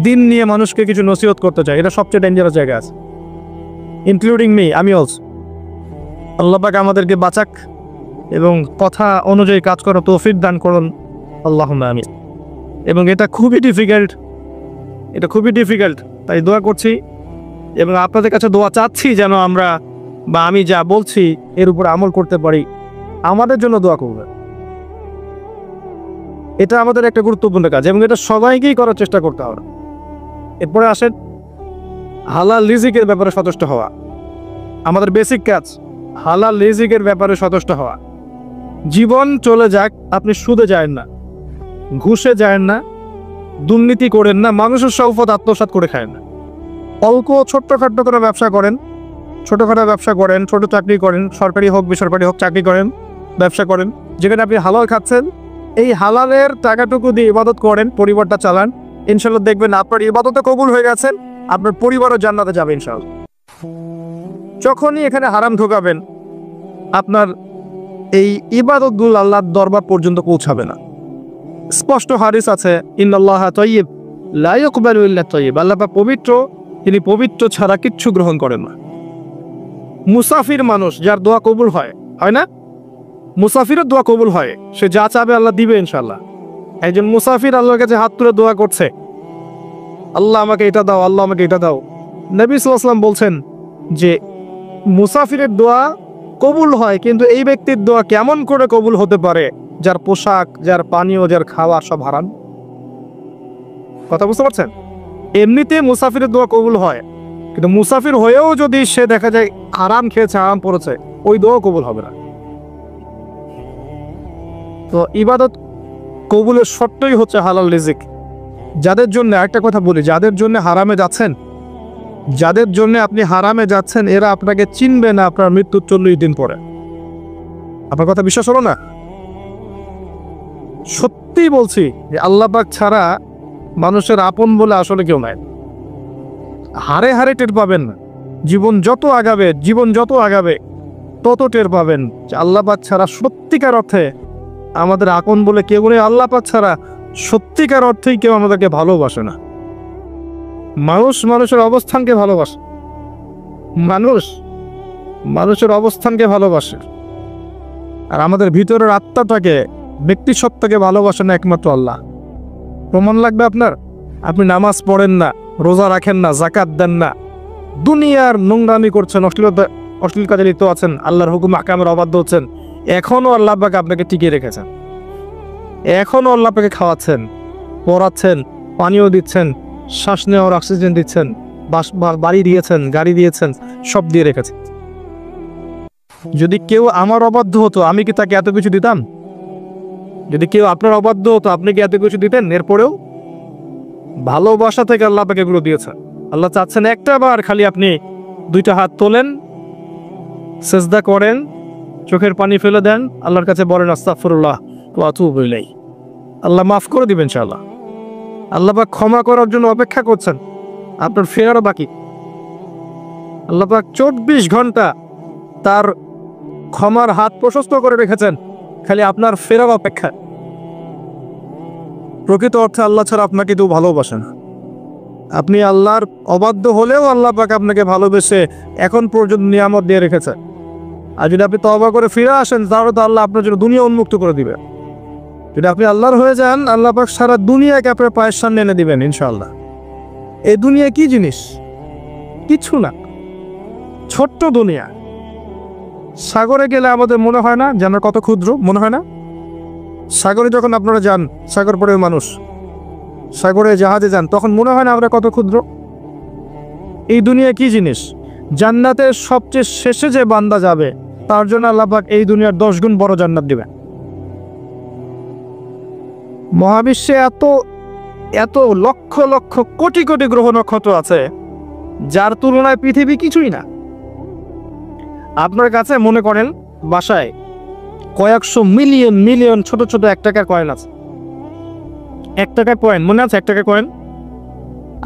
দিন নিয়ে মানুষকে কিছু নসিহত করতে চায়, এটা সবচেয়ে ডেঞ্জারাস জায়গা আছে, ইনক্লুডিং মি, আমি অলসো। আল্লাহ পাক আমাদেরকে বাঁচাক এবং কথা অনুযায়ী কাজ করার তৌফিক দান করুন, আল্লাহুম্মা আমিন। এবং এটা খুবই ডিফিকাল্ট, তাই দোয়া করছি এবং আপনাদের কাছে দোয়া চাচ্ছি যেন আমরা বা আমি যা বলছি এর উপর আমল করতে পারি। আমাদের জন্য দোয়া করবেন, এটা আমাদের একটা গুরুত্বপূর্ণ কাজ এবং এটা সবাইকেই করার চেষ্টা করতে হবে। এরপরে আসেন হালাল রিজিকের ব্যাপারে সচেষ্ট হওয়া, আমাদের বেসিক কাজ। হালাল রিজিকের ব্যাপারে সচেষ্ট হওয়া। জীবন চলে যাক, আপনি সুদে যায় না, ঘুষে যায় না, দুর্নীতি করেন না, মানুষের সম্পদ আত্মসাৎ করে খায় না। অল্প ছোট্টখাট্ট করে ব্যবসা করেন, ছোটোখাটো ব্যবসা করেন, ছোট চাকরি করেন, সরকারি হোক বেসরকারি হোক চাকরি করেন, ব্যবসা করেন, যেখানে আপনি হালাল খাচ্ছেন, এই হালালের টাকাটুকু দিয়ে ইবাদত করেন, পরিবারটা চালান, ইনশাল্লাহ দেখবেন আপনার ইবাদতে কবুল হয়ে গেছেন, আপনার পরিবারও জান্নাতে যাবে ইনশাল্লাহ। যখনই এখানে হারাম ঢোকাবেন, আপনার এই ইবাদতগুলো আল্লাহর দরবার পর্যন্ত পৌঁছাবে না। স্পষ্ট হাদিস আছে, ইন্নাল্লাহা তাইয়্যিব লা ইয়াকবালু ইল্লা তাইয়্যিব, আল্লাহ পাক পবিত্র, তিনি পবিত্র ছাড়া কিচ্ছু গ্রহণ করেন না। মুসাফির মানুষ যার দোয়া কবুল হয়, হয় না? মুসাফিরের দোয়া কবুল হয়, সে যা চাবে আল্লাহ দিবে ইনশাআল্লাহ। একজন মুসাফির আল্লাহর কাছে হাত তুলে দোয়া করছে, আল্লাহ আমাকে এটা দাও, আল্লাহ আমাকে এটা দাও। নবী সাল্লাল্লাহু আলাইহি ওয়াসাল্লাম বলছেন যে মুসাফিরের দোয়া কবুল হয়, কিন্তু এই ব্যক্তির দোয়া কেমন করে কবুল হতে পারে যার পোশাক, যার পানীয়, যার খাওয়া সব হারাম? কথা বুঝতে পারছেন? এমনিতে মুসাফিরের দোয়া কবুল হয়, কিন্তু মুসাফির হয়েও যদি সে দেখা যায় হারাম খেয়েছে, হারাম পড়েছে, ওই দোয়া কবুল হবে না। তো ইবাদত কবুলের শর্তই হচ্ছে হালাল রিজিক। যাদের জন্য একটা কথা বলি, যাদের জন্য হারামে যাচ্ছেন, যাদের জন্য আপনি হারামে যাচ্ছেন, এরা আপনাকে চিনবে না আপনার মৃত্যুর 40 দিন পরে। আপনার কথা বিশ্বাস হলো না? সত্যি বলছি যে আল্লাহ পাক ছাড়া মানুষের আপন বলে আসলে কেউ নাই। হারে হারে টের পাবেন না। জীবন যত আগাবে তত টের পাবেন যে আল্লাহ পাক ছাড়া সত্যিকার অর্থে আমাদের আপন বলে কেউ নেই। আল্লাহ পাক ছাড়া সত্যিকার অর্থেই কেউ আমাদেরকে ভালোবাসে না। মানুষ মানুষের অবস্থানকে ভালোবাসে, মানুষের অবস্থানকে ভালোবাসে, আর আমাদের ভিতরের আত্মাটাকে, ব্যক্তিসত্তাকে ভালোবাসে না একমাত্র আল্লাহ। প্রমাণ লাগবে আপনার? আপনি নামাজ পড়েন না, রোজা রাখেন না, জাকাত দেন না, দুনিয়ার নোংরামি করছেন, অশ্লীল কাজে লিপ্ত আছেন, আল্লাহর হুকুম আহকামের অবাধ্য হচ্ছেন, এখনও আল্লাহ পাক আপনাকে টিকিয়ে রেখেছেন, এখনও আল্লাহ পাকে খাওয়াচ্ছেন, পড়াচ্ছেন, পানিও দিচ্ছেন, শ্বাস নেওয়ার অক্সিজেন দিচ্ছেন, বাড়ি দিয়েছেন, গাড়ি দিয়েছেন, সব দিয়ে রেখেছেন। যদি কেউ আমার অবাধ্য হতো, আমি কি তাকে এত কিছু দিতাম? যদি কেউ আপনার অবাধ্য হতো, আপনি কি এত কিছু দিতেন? এরপরেও ভালোবাসা থেকে আল্লাহ পাকে এগুলো দিয়েছেন। আল্লাহ চাচ্ছেন একটা বার খালি আপনি 2টা হাত তোলেন, সেজদা করেন, চোখের পানি ফেলে দেন, আল্লাহর কাছে বলেন আস্তাগফিরুল্লাহ ওয়া আতুবু ইলাইহি। আল্লাহ মাফ করে দিবেন ইনশাআল্লাহ। আল্লাহ পাক ক্ষমা করার জন্য অপেক্ষা করছেন, আপনার ফেরারও বাকি। আল্লাহ পাক 24 ঘন্টা তার ক্ষমার হাত প্রশস্ত করে রেখেছেন, খালি আপনার ফেরার অপেক্ষা। প্রকৃত অর্থে আল্লাহ ছাড়া আপনাকে কেউ ভালোবাসে না। আপনি আল্লাহর অবাধ্য হলেও আল্লাহ পাক আপনাকে ভালোবেসে এখন পর্যন্ত নিয়ামত দিয়ে রেখেছে। আর যদি আপনি তওবা করে ফিরে আসেন, তাহলে তো আল্লাহ আপনার জন্য দুনিয়া উন্মুক্ত করে দিবে। যদি আপনি আল্লাহর হয়ে যান, আল্লাহ পাক সারা দুনিয়াকে আপনার পায়ের সামনে এনে দিবেন ইনশাআল্লাহ। এই দুনিয়া কি জিনিস? কিছু না, ছোট্ট দুনিয়া। সাগরে গেলে আমাদের মনে হয় না যেন কত ক্ষুদ্র, মনে হয় না? সাগরে যখন আপনারা যান, সাগর পড়ে মানুষ, সাগরে জাহাজে যান, তখন মনে হয় না আমরা কত ক্ষুদ্র? এই দুনিয়া কি জিনিস? জান্নাতের সবচেয়ে শেষে যে বান্দা যাবে, তার জন্য আল্লাহ পাক এই দুনিয়ার 10 গুণ বড় জান্নাত দিবেন। মহাবিশ্বে এত লক্ষ লক্ষ কোটি কোটি গ্রহ নক্ষত্র আছে, যার তুলনায় পৃথিবী কিছুই না। আপনার কাছে মনে করেন বাসায় কয়েকশো মিলিয়ন ছোট ছোট 1 টাকার কয়েন আছে। 1 টাকার কয়েন মনে আছে? 1 টাকার কয়েন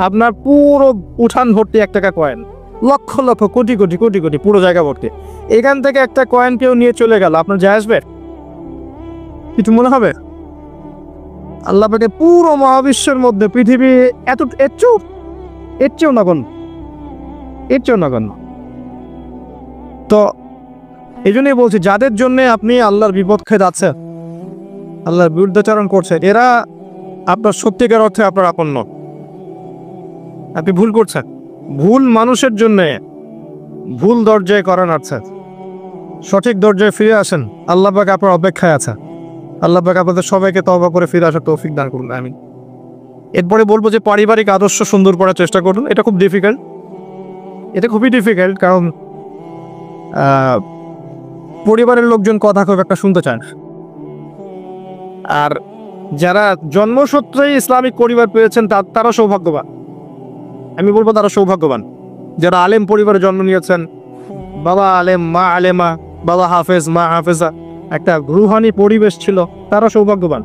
আপনার পুরো উঠান ভর্তি 1 টাকা কয়েন, লক্ষ লক্ষ কোটি কোটি কোটি কোটি পুরো জায়গা ভর্তি। এখান থেকে একটা কয়েন কেউ নিয়ে চলে গেল, আপনার যায় আসবে? কিছু মনে হবে? আল্লাহ পাকে পুরো মহাবিশ্বের মধ্যে পৃথিবী এর চেয়েও নগণ্য। তো এই জন্যই বলছি, যাদের জন্য আপনি আল্লাহর বিপক্ষে যাচ্ছেন, আল্লাহর বিরুদ্ধাচরণ করছেন, এরা আপনার সত্যিকার অর্থে আপনার আপন নয়। আপনি ভুল করছেন। ভুল মানুষের জন্যে ভুল দরজায় করান আছে। সঠিক দরজায় ফিরে আসেন, আল্লাহ পাক আপনার অপেক্ষায় আছে। আল্লাহ পাক আপনাদের সবাইকে তওবা করে ফিরে আসার তৌফিক দান করুন, আমিন। এরপরে বলবো যে পারিবারিক আদর্শ সুন্দর করার চেষ্টা করুন। এটা খুব ডিফিকাল্ট, এটা খুবই ডিফিকাল্ট, কারণ পরিবারের লোকজন কথা খুব একটা শুনতে চায় না। আর যারা জন্মসূত্রেই ইসলামিক পরিবার পেয়েছেন তারা সৌভাগ্যবান। আমি বলবো তারা সৌভাগ্যবান। যারা আলেম পরিবারে জন্ম নিয়েছেন, বাবা আলেম, মা আলেমা, বাবা হাফেজ, মা হাফেজা, একটা রুহানি পরিবেশ ছিল, তারা সৌভাগ্যবান।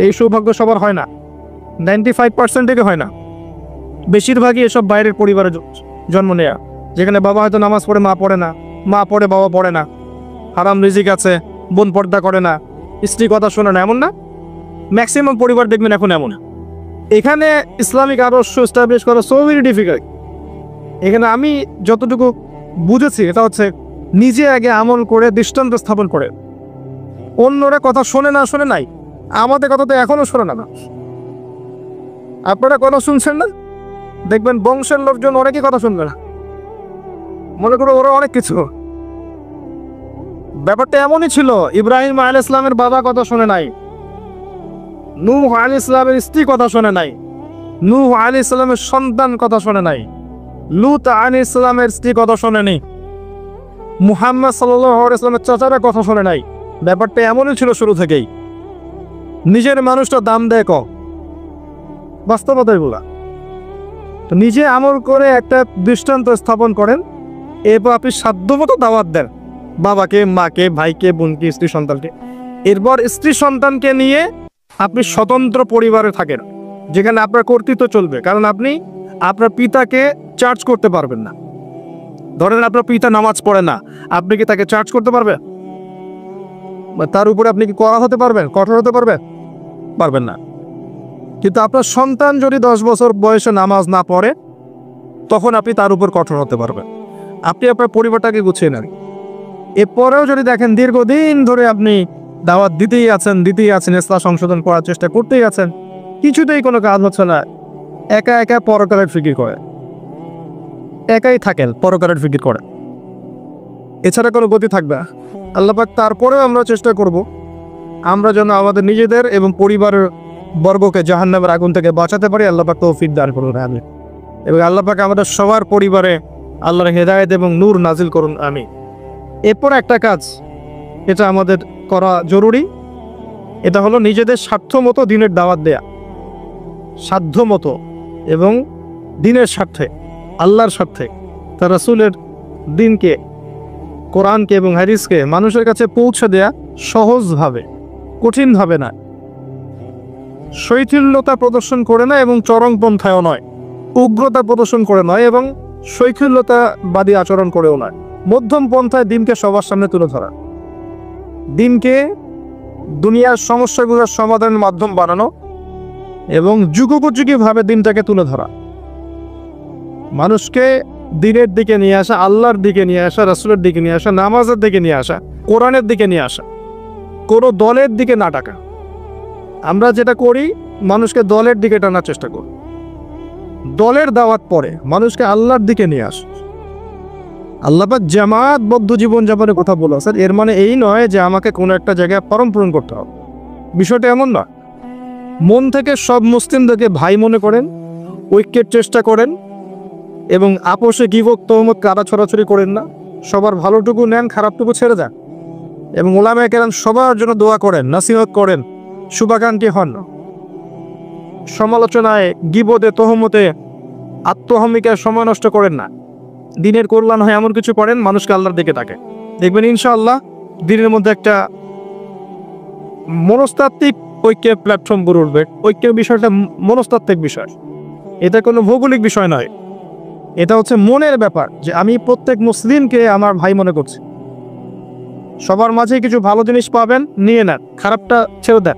এই সৌভাগ্য সবার হয় না, 95% থেকে হয় না। বেশিরভাগই এসব বাইরের পরিবারে জন্ম নেয়া, যেখানে বাবা হয়তো নামাজ পড়ে মা পড়ে না, মা পড়ে বাবা পড়ে না, হারাম রিজিক আছে, বোন পর্দা করে না, স্ত্রী কথা শোনে না, এমন না? ম্যাক্সিমাম পরিবার দেখবেন এখন এমন। এখানে ইসলামিক আদর্শ এস্টাবলিশ করা সো ভেরি ডিফিকাল্ট। এখানে আমি যতটুকু বুঝেছি এটা হচ্ছে নিজে আগে আমল করে দৃষ্টান্ত স্থাপন করে। অন্যরা কথা শোনে না, শোনে নাই, আমাদের কথা তো এখনো শোনে না। আপনারা কথা শুনছেন না, দেখবেন বংশের লোকজন অনেকেই কথা শুনবে না, মনে করো ওরা অনেক কিছু। ব্যাপারটা এমনই ছিল, ইব্রাহিম আলাইহিস সালামের বাবা কথা শোনে নাই, নূহ আলাইহিস সালামের স্ত্রী কথা শোনে নাই, নূহ আলাইহিস সালামের সন্তান কথা শোনে নাই, লূত আলাইহিস সালামের স্ত্রী কথা শোনেনি, মুহাম্মদ সাল্লাল্লাহু আলাইহি ওয়াসাল্লামের চাচারা কথা শোনে নাই। ব্যাপারটা এমনই ছিল শুরু থেকেই। নিজের মানুষটা দাম দেয় কম, বাস্তবতাই বলা। তো নিজে আমল করে একটা দৃষ্টান্ত স্থাপন করেন, এরপর আপনি সাধ্যমতো দাওয়াত দেন বাবাকে, মাকে, ভাইকে, বোনকে, স্ত্রী সন্তানকে। এরপর স্ত্রী সন্তানকে নিয়ে আপনি স্বতন্ত্র পরিবারে থাকেন, যেখানে আপনার কর্তৃত্ব চলবে। কারণ আপনি আপনার পিতাকে চার্জ করতে পারবেন না। ধরেন আপনার পিতা নামাজ পড়ে না, আপনি কি তাকে চার্জ করতে পারবেন? তার উপরে আপনি কি কড়া হতে পারবেন, কঠোর হতে পারবেন? পারবেন না। কিন্তু আপনার সন্তান যদি 10 বছর বয়সে নামাজ না পড়ে, তখন আপনি তার উপর কঠোর হতে পারবেন। আপনি আপনার পরিবারটাকে গুছিয়ে নেন। এরপরেও যদি দেখেন দীর্ঘদিন ধরে আপনি দাওয়াত দিতেই আছেন, ইসলাম সংশোধন করার চেষ্টা করতেই আছেন, কিছুতেই কোনো কাজ হচ্ছে না, একা একা পরকালের ফিকির করে, একাই থাকেন, পরকালের ফিকির করে, এছাড়া কোনো গতি থাকবে না। আল্লাহ পাক তারপরেও আমরা চেষ্টা করব আমরা যেন আমাদের নিজেদের এবং পরিবারের বর্গকে জাহান্নামের আগুন থেকে বাঁচাতে পারি। আল্লাহ পাক তৌফিক দান করুন, আমিন। এবং আল্লাহ পাক আমাদের সবার পরিবারে আল্লাহর হেদায়েত এবং নূর নাজিল করুন, আমিন। এরপর একটা কাজ, এটা আমাদের করা জরুরি, এটা হলো নিজেদের স্বার্থ মতো দিনের দাওয়াত দেয়া, সাধ্য মতো এবং দিনের স্বার্থে, আল্লাহর স্বার্থে, তার রাসূলের দিনকে, কোরআনকে এবং হাদিসকে মানুষের কাছে পৌঁছে দেয়া সহজভাবে, কঠিনভাবে না, শৈথিল্যতা প্রদর্শন করে না এবং চরমপন্থায়ও নয়, উগ্রতা প্রদর্শন করে নয় এবং শৈথিল্যতাবাদী আচরণ করেও নয়, মধ্যম পন্থায় দিনকে সবার সামনে তুলে ধরা, দিনকে দুনিয়ার সমস্যাগুলোর সমাধানের মাধ্যম বানানো এবং যুগোপযোগীভাবে দিনটাকে তুলে ধরা, মানুষকে দিনের দিকে নিয়ে আসা, আল্লাহর দিকে নিয়ে আসা, রাসূলের দিকে নিয়ে আসা, নামাজের দিকে নিয়ে আসা, কোরআনের দিকে নিয়ে আসা, কোনো দলের দিকে না ডাকা। আমরা যেটা করি, মানুষকে দলের দিকে টানার চেষ্টা করি, দলের দাওয়াত পরে মানুষকে আল্লাহর দিকে নিয়ে আসে। আল্লাহ পাক জামাতবদ্ধ জীবনযাপনের কথা বলেছেন, এর মানে এই নয় যে আমাকে কোনো একটা জায়গায় ফরম পূরণ করতে হবে, বিষয়টা এমন নয়। মন থেকে সব মুসলিমদেরকে ভাই মনে করেন, ঐক্যের চেষ্টা করেন এবং আপোষে গিবত তহমত কাদা ছড়াছড়ি করেন না, সবার ভালোটুকু নেন, খারাপটুকু ছেড়ে যান এবং উলামায়ে কেরাম সবার জন্য দোয়া করেন, নসিহত করেন, শুভাকাঙ্ক্ষী হন। সমালোচনায়, গিবতে, তহমতে, আত্মহমিকায় সময় নষ্ট করেন না, দিনের কল্যাণ হয় এমন কিছু করেন, মানুষকে আল্লাহর দিকে তাকে দেখবেন ইনশাআল্লাহ দিনের মধ্যে একটা মনস্তাত্ত্বিক ঐক্যের প্ল্যাটফর্ম গড়ে উঠবে। ঐক্যের বিষয়টা মনস্তাত্ত্বিক বিষয়, এটা কোনো ভৌগোলিক বিষয় নয়, এটা হচ্ছে মনের ব্যাপার, যে আমি প্রত্যেক মুসলিমকে আমার ভাই মনে করছি। সবার মাঝে কিছু ভালো জিনিস পাবেন, নিয়ে নেন, খারাপটা ছেড়ে দেন,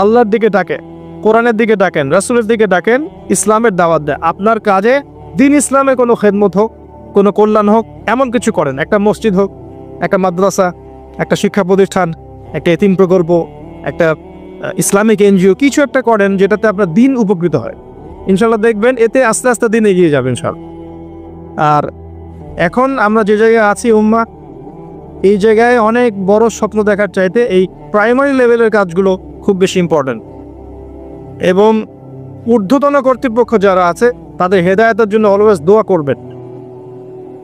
আল্লাহর দিকে ডাকেন, কোরআনের দিকে ডাকেন, রাসূলের দিকে ডাকেন, ইসলামের দাওয়াত দেয়। আপনার কাজে দিন ইসলামে কোনো খেদমত হোক, কোনো কল্যাণ হোক, এমন কিছু করেন, একটা মসজিদ হোক, একটা মাদ্রাসা, একটা শিক্ষা প্রতিষ্ঠান, একটা এতিম প্রকল্প, একটা ইসলামিক এনজিও, কিছু একটা করেন যেটাতে আপনার দিন উপকৃত হয়। ইনশাল্লাহ দেখবেন এতে আস্তে আস্তে দিন এগিয়ে যাবে ইনশাল্লাহ। আর এখন আমরা যে জায়গায় আছি উম্মাহ, এই জায়গায় অনেক বড় স্বপ্ন দেখার চাইতে এই প্রাইমারি লেভেলের কাজগুলো খুব বেশি ইম্পর্টেন্ট। এবং ঊর্ধ্বতন কর্তৃপক্ষ যারা আছে তাদের হেদায়েতের জন্য অলওয়েজ দোয়া করবেন।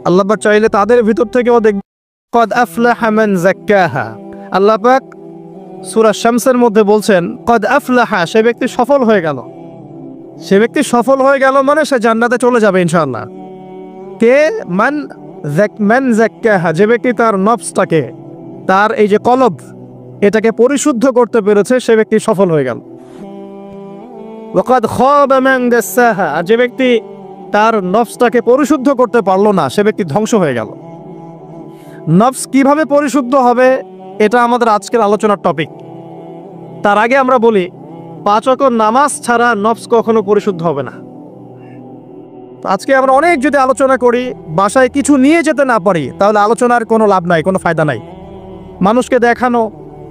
আল্লাহ পাক চাইলে তাদের ভিতর থেকেও দেখবেন কদ আফলাহা মান যাক্কাহা। আল্লাহ পাক সূরা শামসের মধ্যে বলছেন কদ আফলাহা, সে ব্যক্তি সফল হয়ে গেল। সে ব্যক্তি সফল হয়ে গেল মানে সে জান্নাতে চলে যাবে ইনশাআল্লাহ। কে? মান যাক্কাহা, যে ব্যক্তি তার নফসটাকে, তার এই যে কলব, এটাকে পরিশুদ্ধ করতে পেরেছে, সে ব্যক্তি সফল হয়ে গেল। ওয়া কদ খাবা মান দাসাহা, আর যে ব্যক্তি তার নফসটাকে পরিশুদ্ধ করতে পারলো না, সে ব্যক্তি ধ্বংস হয়ে গেল। নফস কিভাবে পরিশুদ্ধ হবে, এটা আমাদের আজকের আলোচনার টপিক। তার আগে আমরা বলি 5 ওয়াক্ত নামাজ ছাড়া নফস কখনো পরিশুদ্ধ হবে না। আজকে আমরা অনেক যদি আলোচনা করি, বাসায় কিছু নিয়ে যেতে না পারি, তাহলে আলোচনার কোনো লাভ নাই, কোনো ফায়দা নাই। মানুষকে দেখানো,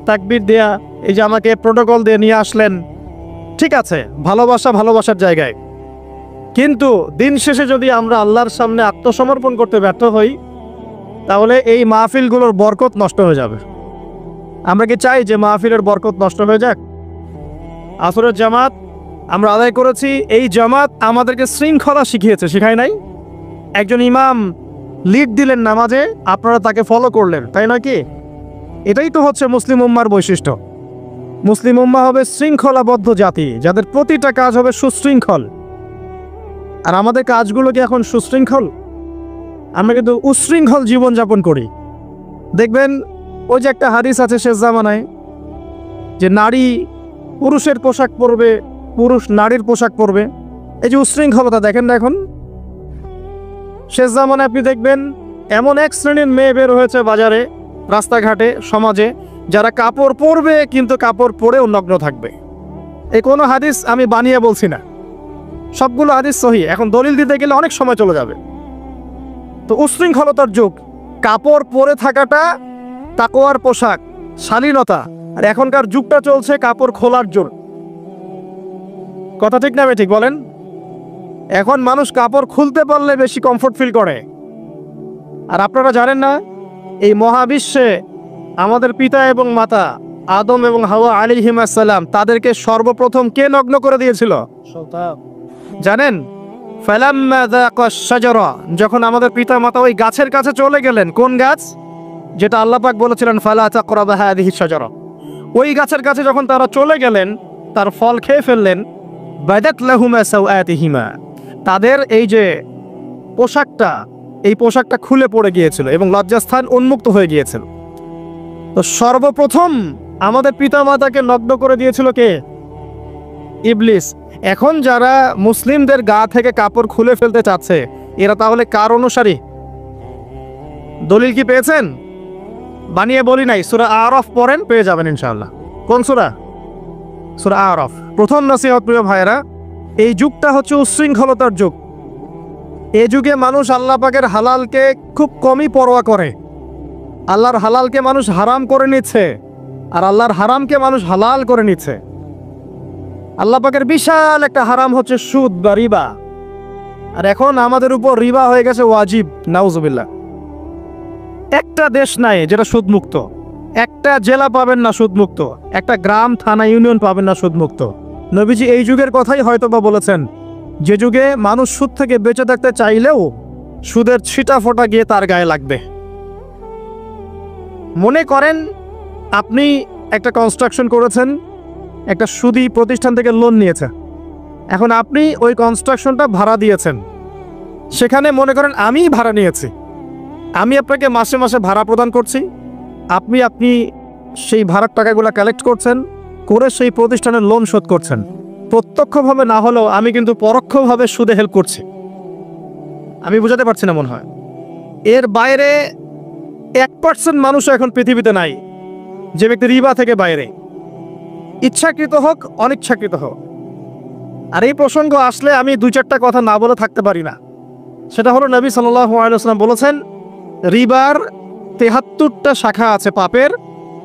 তাকবীর দেয়া, এই যে আমাকে প্রোটোকল দিয়ে নিয়ে আসলেন, ঠিক আছে, ভালোবাসা ভালোবাসার জায়গায়, কিন্তু দিন শেষে যদি আমরা আল্লাহর সামনে আত্মসমর্পণ করতে ব্যর্থ হই, তাহলে এই মাহফিলগুলোর বরকত নষ্ট হয়ে যাবে। আমরা কি চাই যে মাহফিলের বরকত নষ্ট হয়ে যাক? আসরের জামাত আমরা আদায় করেছি, এই জামাত আমাদেরকে শৃঙ্খলা শিখিয়েছে, শিখায় নাই? একজন ইমাম লিড দিলেন নামাজে, আপনারা তাকে ফলো করলেন, তাই নয় কি? এটাই তো হচ্ছে মুসলিম উম্মার বৈশিষ্ট্য। মুসলিম উম্মা হবে শৃঙ্খলাবদ্ধ জাতি, যাদের প্রতিটা কাজ হবে সুশৃঙ্খল। আর আমাদের কাজগুলো কি এখন সুশৃঙ্খল? আমরা কিন্তু উশৃঙ্খল জীবনযাপন করি। দেখবেন ওই যে একটা হাদিস আছে শেষ জামানায়, যে নারী পুরুষের পোশাক পরবে, পুরুষ নারীর পোশাক পরবে। এই যে উশৃঙ্খলতা দেখেন না এখন শেষ জামানায়। আপনি দেখবেন এমন এক শ্রেণীর মেয়ে বের হয়েছে বাজারে, রাস্তাঘাটে, সমাজে, যারা কাপড় পরবে কিন্তু কাপড় পরেও নগ্ন থাকবে। এই কোনো হাদিস আমি বানিয়ে বলছি না, সবগুলো হাদিস সহিহ। এখন দলিল দিতে গেলে অনেক সময় চলে যাবে। তো উশৃঙ্খলতার যুগ, কাপড় পরে থাকাটা তাকওয়ার পোশাক, শালীনতা। আর এখনকার যুগটা চলছে কাপড় খোলার জোর। কথা ঠিক না ঠিক বলেন? এখন মানুষ কাপড় খুলতে পারলে বেশি কমফোর্ট ফিল করে। আর আপনারা জানেন না, এই মহাবিশ্বে আমাদের পিতা এবং মাতা আদম এবং হাওয়া আলাইহিমুস সালাম, তাদেরকে সর্বপ্রথম কে নগ্ন করে দিয়েছিল জানেন? ফালাম্মা যাকাশ শাজারা, যখন আমাদের পিতা মাতা ওই গাছের কাছে চলে গেলেন। কোন গাছ? যেটা আল্লাহ পাক বলেছিলেন ফালা তাকরাবা হাযিহিশ শাজারা। ওই গাছের কাছে যখন তারা চলে গেলেন, তার ফল খেয়ে ফেললেন। বাদাত লাহুমা সাওআতিহিমা, তাদের এই যে পোশাকটা, এই পোশাকটা খুলে পড়ে গিয়েছিল এবং লজ্জাস্থান উন্মুক্ত হয়ে গিয়েছিল। তো সর্বপ্রথম আমাদের পিতা মাতাকে নগ্ন করে দিয়েছিল কে? ইবলিস। এখন যারা মুসলিমদের গা থেকে কাপড় খুলে ফেলতে চাচ্ছে, এরা তাহলে কার অনুসারী? দলিল কি পেয়েছেন? বানিয়ে বলি নাই, সূরা আরাফ পড়েন, পেয়ে যাবেন ইনশাআল্লাহ। কোন সূরা? সূরা আরাফ। প্রথম নসিহত প্রিয় ভাইরা, এই যুগটা হচ্ছে উশৃঙ্খলতার যুগ। এই যুগে মানুষ আল্লাহ পাকের হালালকে খুব কমই পরোয়া করে। আল্লাহর হালালকে মানুষ হারাম করে নিচ্ছে, আর আল্লাহর হারামকে মানুষ হালাল করে নিচ্ছে। আল্লাহ পাকের বিশাল একটা হারাম হচ্ছে সুদ বা রিবা, আর এখন আমাদের উপর রিবা হয়ে গেছে ওয়াজিব। নাউজুবিল্লাহ। একটা দেশ নাই যেটা সুদমুক্ত, একটা জেলা পাবেন না সুদমুক্ত, একটা গ্রাম, থানা, ইউনিয়ন পাবেন না সুদমুক্ত। নবীজি এই যুগের কথাই হয়তোবা বলেছেন, যে যুগে মানুষ সুদ থেকে বেঁচে থাকতে চাইলেও সুদের ছিটা ফোঁটা গিয়ে তার গায়ে লাগবে। মনে করেন আপনি একটা কনস্ট্রাকশন করেছেন, একটা সুদী প্রতিষ্ঠান থেকে লোন নিয়েছে, এখন আপনি ওই কনস্ট্রাকশনটা ভাড়া দিয়েছেন। সেখানে মনে করেন আমি ভাড়া নিয়েছি, আমি আপনাকে মাসে মাসে ভাড়া প্রদান করছি, আপনি সেই ভাড়ার টাকাগুলো কালেক্ট করছেন, করে সেই প্রতিষ্ঠানের লোন শোধ করছেন। প্রত্যক্ষভাবে না হলেও আমি কিন্তু পরোক্ষভাবে সুদে হেল্প করছি। আমি বুঝাতে পারছি না মনে হয়। এর বাইরে 1% মানুষ এখন পৃথিবীতে নাই যে ব্যক্তি রিবা থেকে বাইরে, ইচ্ছাকৃত হোক অনিচ্ছাকৃত হোক। আর এই প্রসঙ্গ আসলে আমি 2-4টা কথা না বলে থাকতে পারি না। সেটা হলো নবী সাল্লাল্লাহু আলাইহি ওয়াসাল্লাম বলেছেন, রিবার 73টা শাখা আছে পাপের,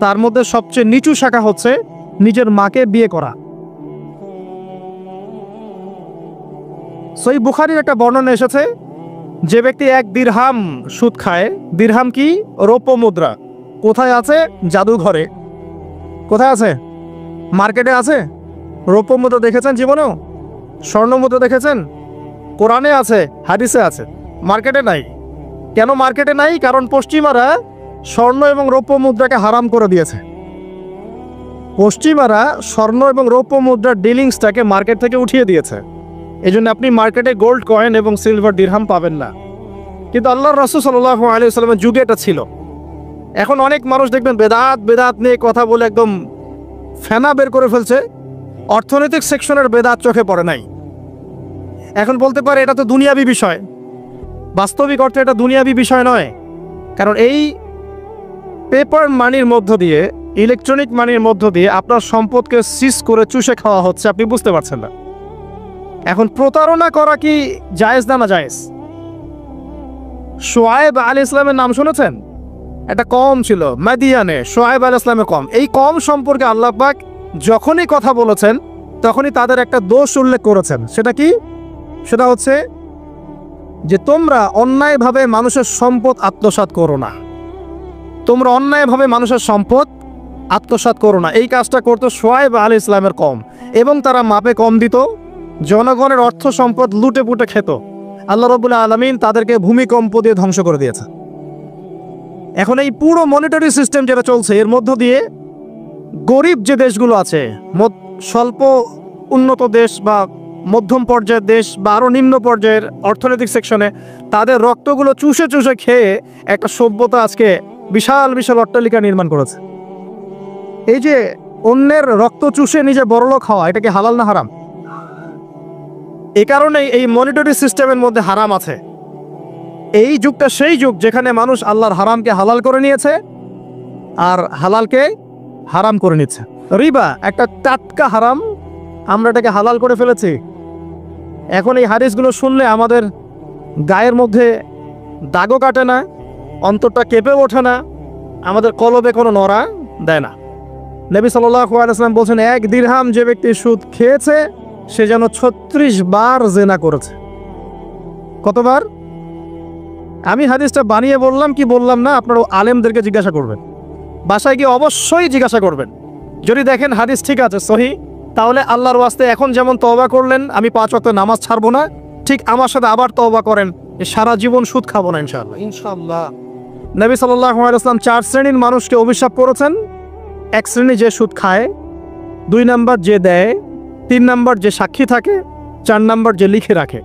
তার মধ্যে সবচেয়ে নিচু শাখা হচ্ছে নিজের মাকে বিয়ে করা। সহিহ বুখারীর একটা বর্ণনা এসেছে, যে ব্যক্তি 1 দিরহাম সুদ খায়, দিরহাম কি? রৌপ্য মুদ্রা। কোথায় আছে? জাদুঘরে। কোথায় আছে? মার্কেটে আছে। রৌপ্য মুদ্রা দেখেছেন জীবনেও? স্বর্ণ মুদ্রা দেখেছেন? কোরআনে আছে, হাদিসে আছে, মার্কেটে নাই। কেন মার্কেটে নাই? কারণ পশ্চিমারা স্বর্ণ এবং রৌপ্য মুদ্রাকে হারাম করে দিয়েছে। পশ্চিমারা স্বর্ণ এবং রৌপ্য মুদ্রার ডিলিংসটাকে মার্কেট থেকে উঠিয়ে দিয়েছে। এই জন্য আপনি মার্কেটে গোল্ড কয়েন এবং সিলভার দিরহাম পাবেন না। কিন্তু আল্লাহর রাসূল সাল্লাল্লাহু আলাইহি ওয়াসাল্লামের যুগে এটা ছিল। এখন অনেক মানুষ দেখবেন বেদাত নিয়ে কথা বলে একদম ফেনা বের করে ফেলছে। অর্থনৈতিক সেকশনের বেদাত চোখে পড়ে নাই। এখন বলতে পারে এটা তো দুনিয়াবি বিষয়। বাস্তবিক অর্থে এটা দুনিয়াবি বিষয় নয়। কারণ এই পেপার মানির মধ্য দিয়ে, ইলেকট্রনিক মানির মধ্য দিয়ে আপনার সম্পদকে সিজ করে চুষে খাওয়া হচ্ছে, আপনি বুঝতে পারছেন না। এখন প্রতারণা করা কি জায়েজ না জায়েজ? শোয়েব আলাইহিস সালামের নাম শুনেছেন? একটা কম ছিল মাদিয়ানে, শোয়েব আলাইহিস সালামের কম। এই কম সম্পর্কে আল্লাহ পাক যখনই কথা বলেছেন তখনই তাদের একটা দোষ উল্লেখ করেছেন। সেটা কি? সেটা হচ্ছে যে তোমরা অন্যায়ভাবে মানুষের সম্পদ আত্মসাৎ করো না। তোমরা অন্যায়ভাবে মানুষের সম্পদ আত্মসাৎ করো না। এই কাজটা করতো শোয়েব আলাইহিস সালামের কম, এবং তারা মাপে কম দিত, জনগণের অর্থ সম্পদ লুটে পুটে খেত। আল্লাহ রাব্বুল আলামিন তাদেরকে ভূমিকম্প দিয়ে ধ্বংস করে দিয়েছে। এখন এই পুরো মনিটারি সিস্টেম যেটা চলছে, এর মধ্য দিয়ে গরিব যে দেশগুলো আছে, স্বল্প উন্নত দেশ বা মধ্যম পর্যায়ের দেশ বা আরও নিম্ন পর্যায়ের অর্থনৈতিক সেকশনে, তাদের রক্তগুলো চুষে চুষে খেয়ে একটা সভ্যতা আজকে বিশাল বিশাল অট্টালিকা নির্মাণ করেছে। এই যে অন্যের রক্ত চুষে নিজে বড়লোক হওয়া, এটা কি হালাল না হারাম? এ কারণেই এই মনিটারি সিস্টেমের মধ্যে হারাম আছে। এই যুগটা সেই যুগ যেখানে মানুষ আল্লাহর হারামকে হালাল করে নিয়েছে আর হালালকে হারাম করে নিচ্ছে। রিবা একটা টাটকা হারাম, আমরা এটাকে হালাল করে ফেলেছি। এখন এই হাদিসগুলো শুনলে আমাদের গায়ের মধ্যে দাগও কাটে না, অন্তরটা কেঁপে ওঠে না, আমাদের কলবে কোনো নড়া দেয় না। নবী সাল্লাল্লাহু আলাইহি ওয়াসাল্লাম বলছেন, এক দিরহাম যে ব্যক্তি সুদ খেয়েছে সে যেন 36 বার জিনা করেছে। কতবার? আমি হাদিসটা বানিয়ে বললাম কি বললাম না, আপনারা আলেমদেরকে জিজ্ঞাসা করবেন, বাসায় গিয়ে অবশ্যই জিজ্ঞাসা করবেন। যদি দেখেন হাদিস ঠিক আছে, সহি, তাহলে আল্লাহর ওয়াস্তে এখন যেমন তওবা করলেন আমি 5 ওয়াক্ত নামাজ ছাড়বো না, ঠিক আমার সাথে আবার তওবা করেন, সারা জীবন সুদ খাবো না ইনশাআল্লাহ। ইনশাআল্লাহ। নবী সাল্লাল্লাহু আলাইহি ওয়াসাল্লাম 4 শ্রেণীর মানুষকে অভিশাপ করেছেন। 1 শ্রেণী যে সুদ খায়, 2 নাম্বার যে দেয়, 3 নাম্বার যে সাক্ষী থাকে, 4 নাম্বার যে লিখে রাখে।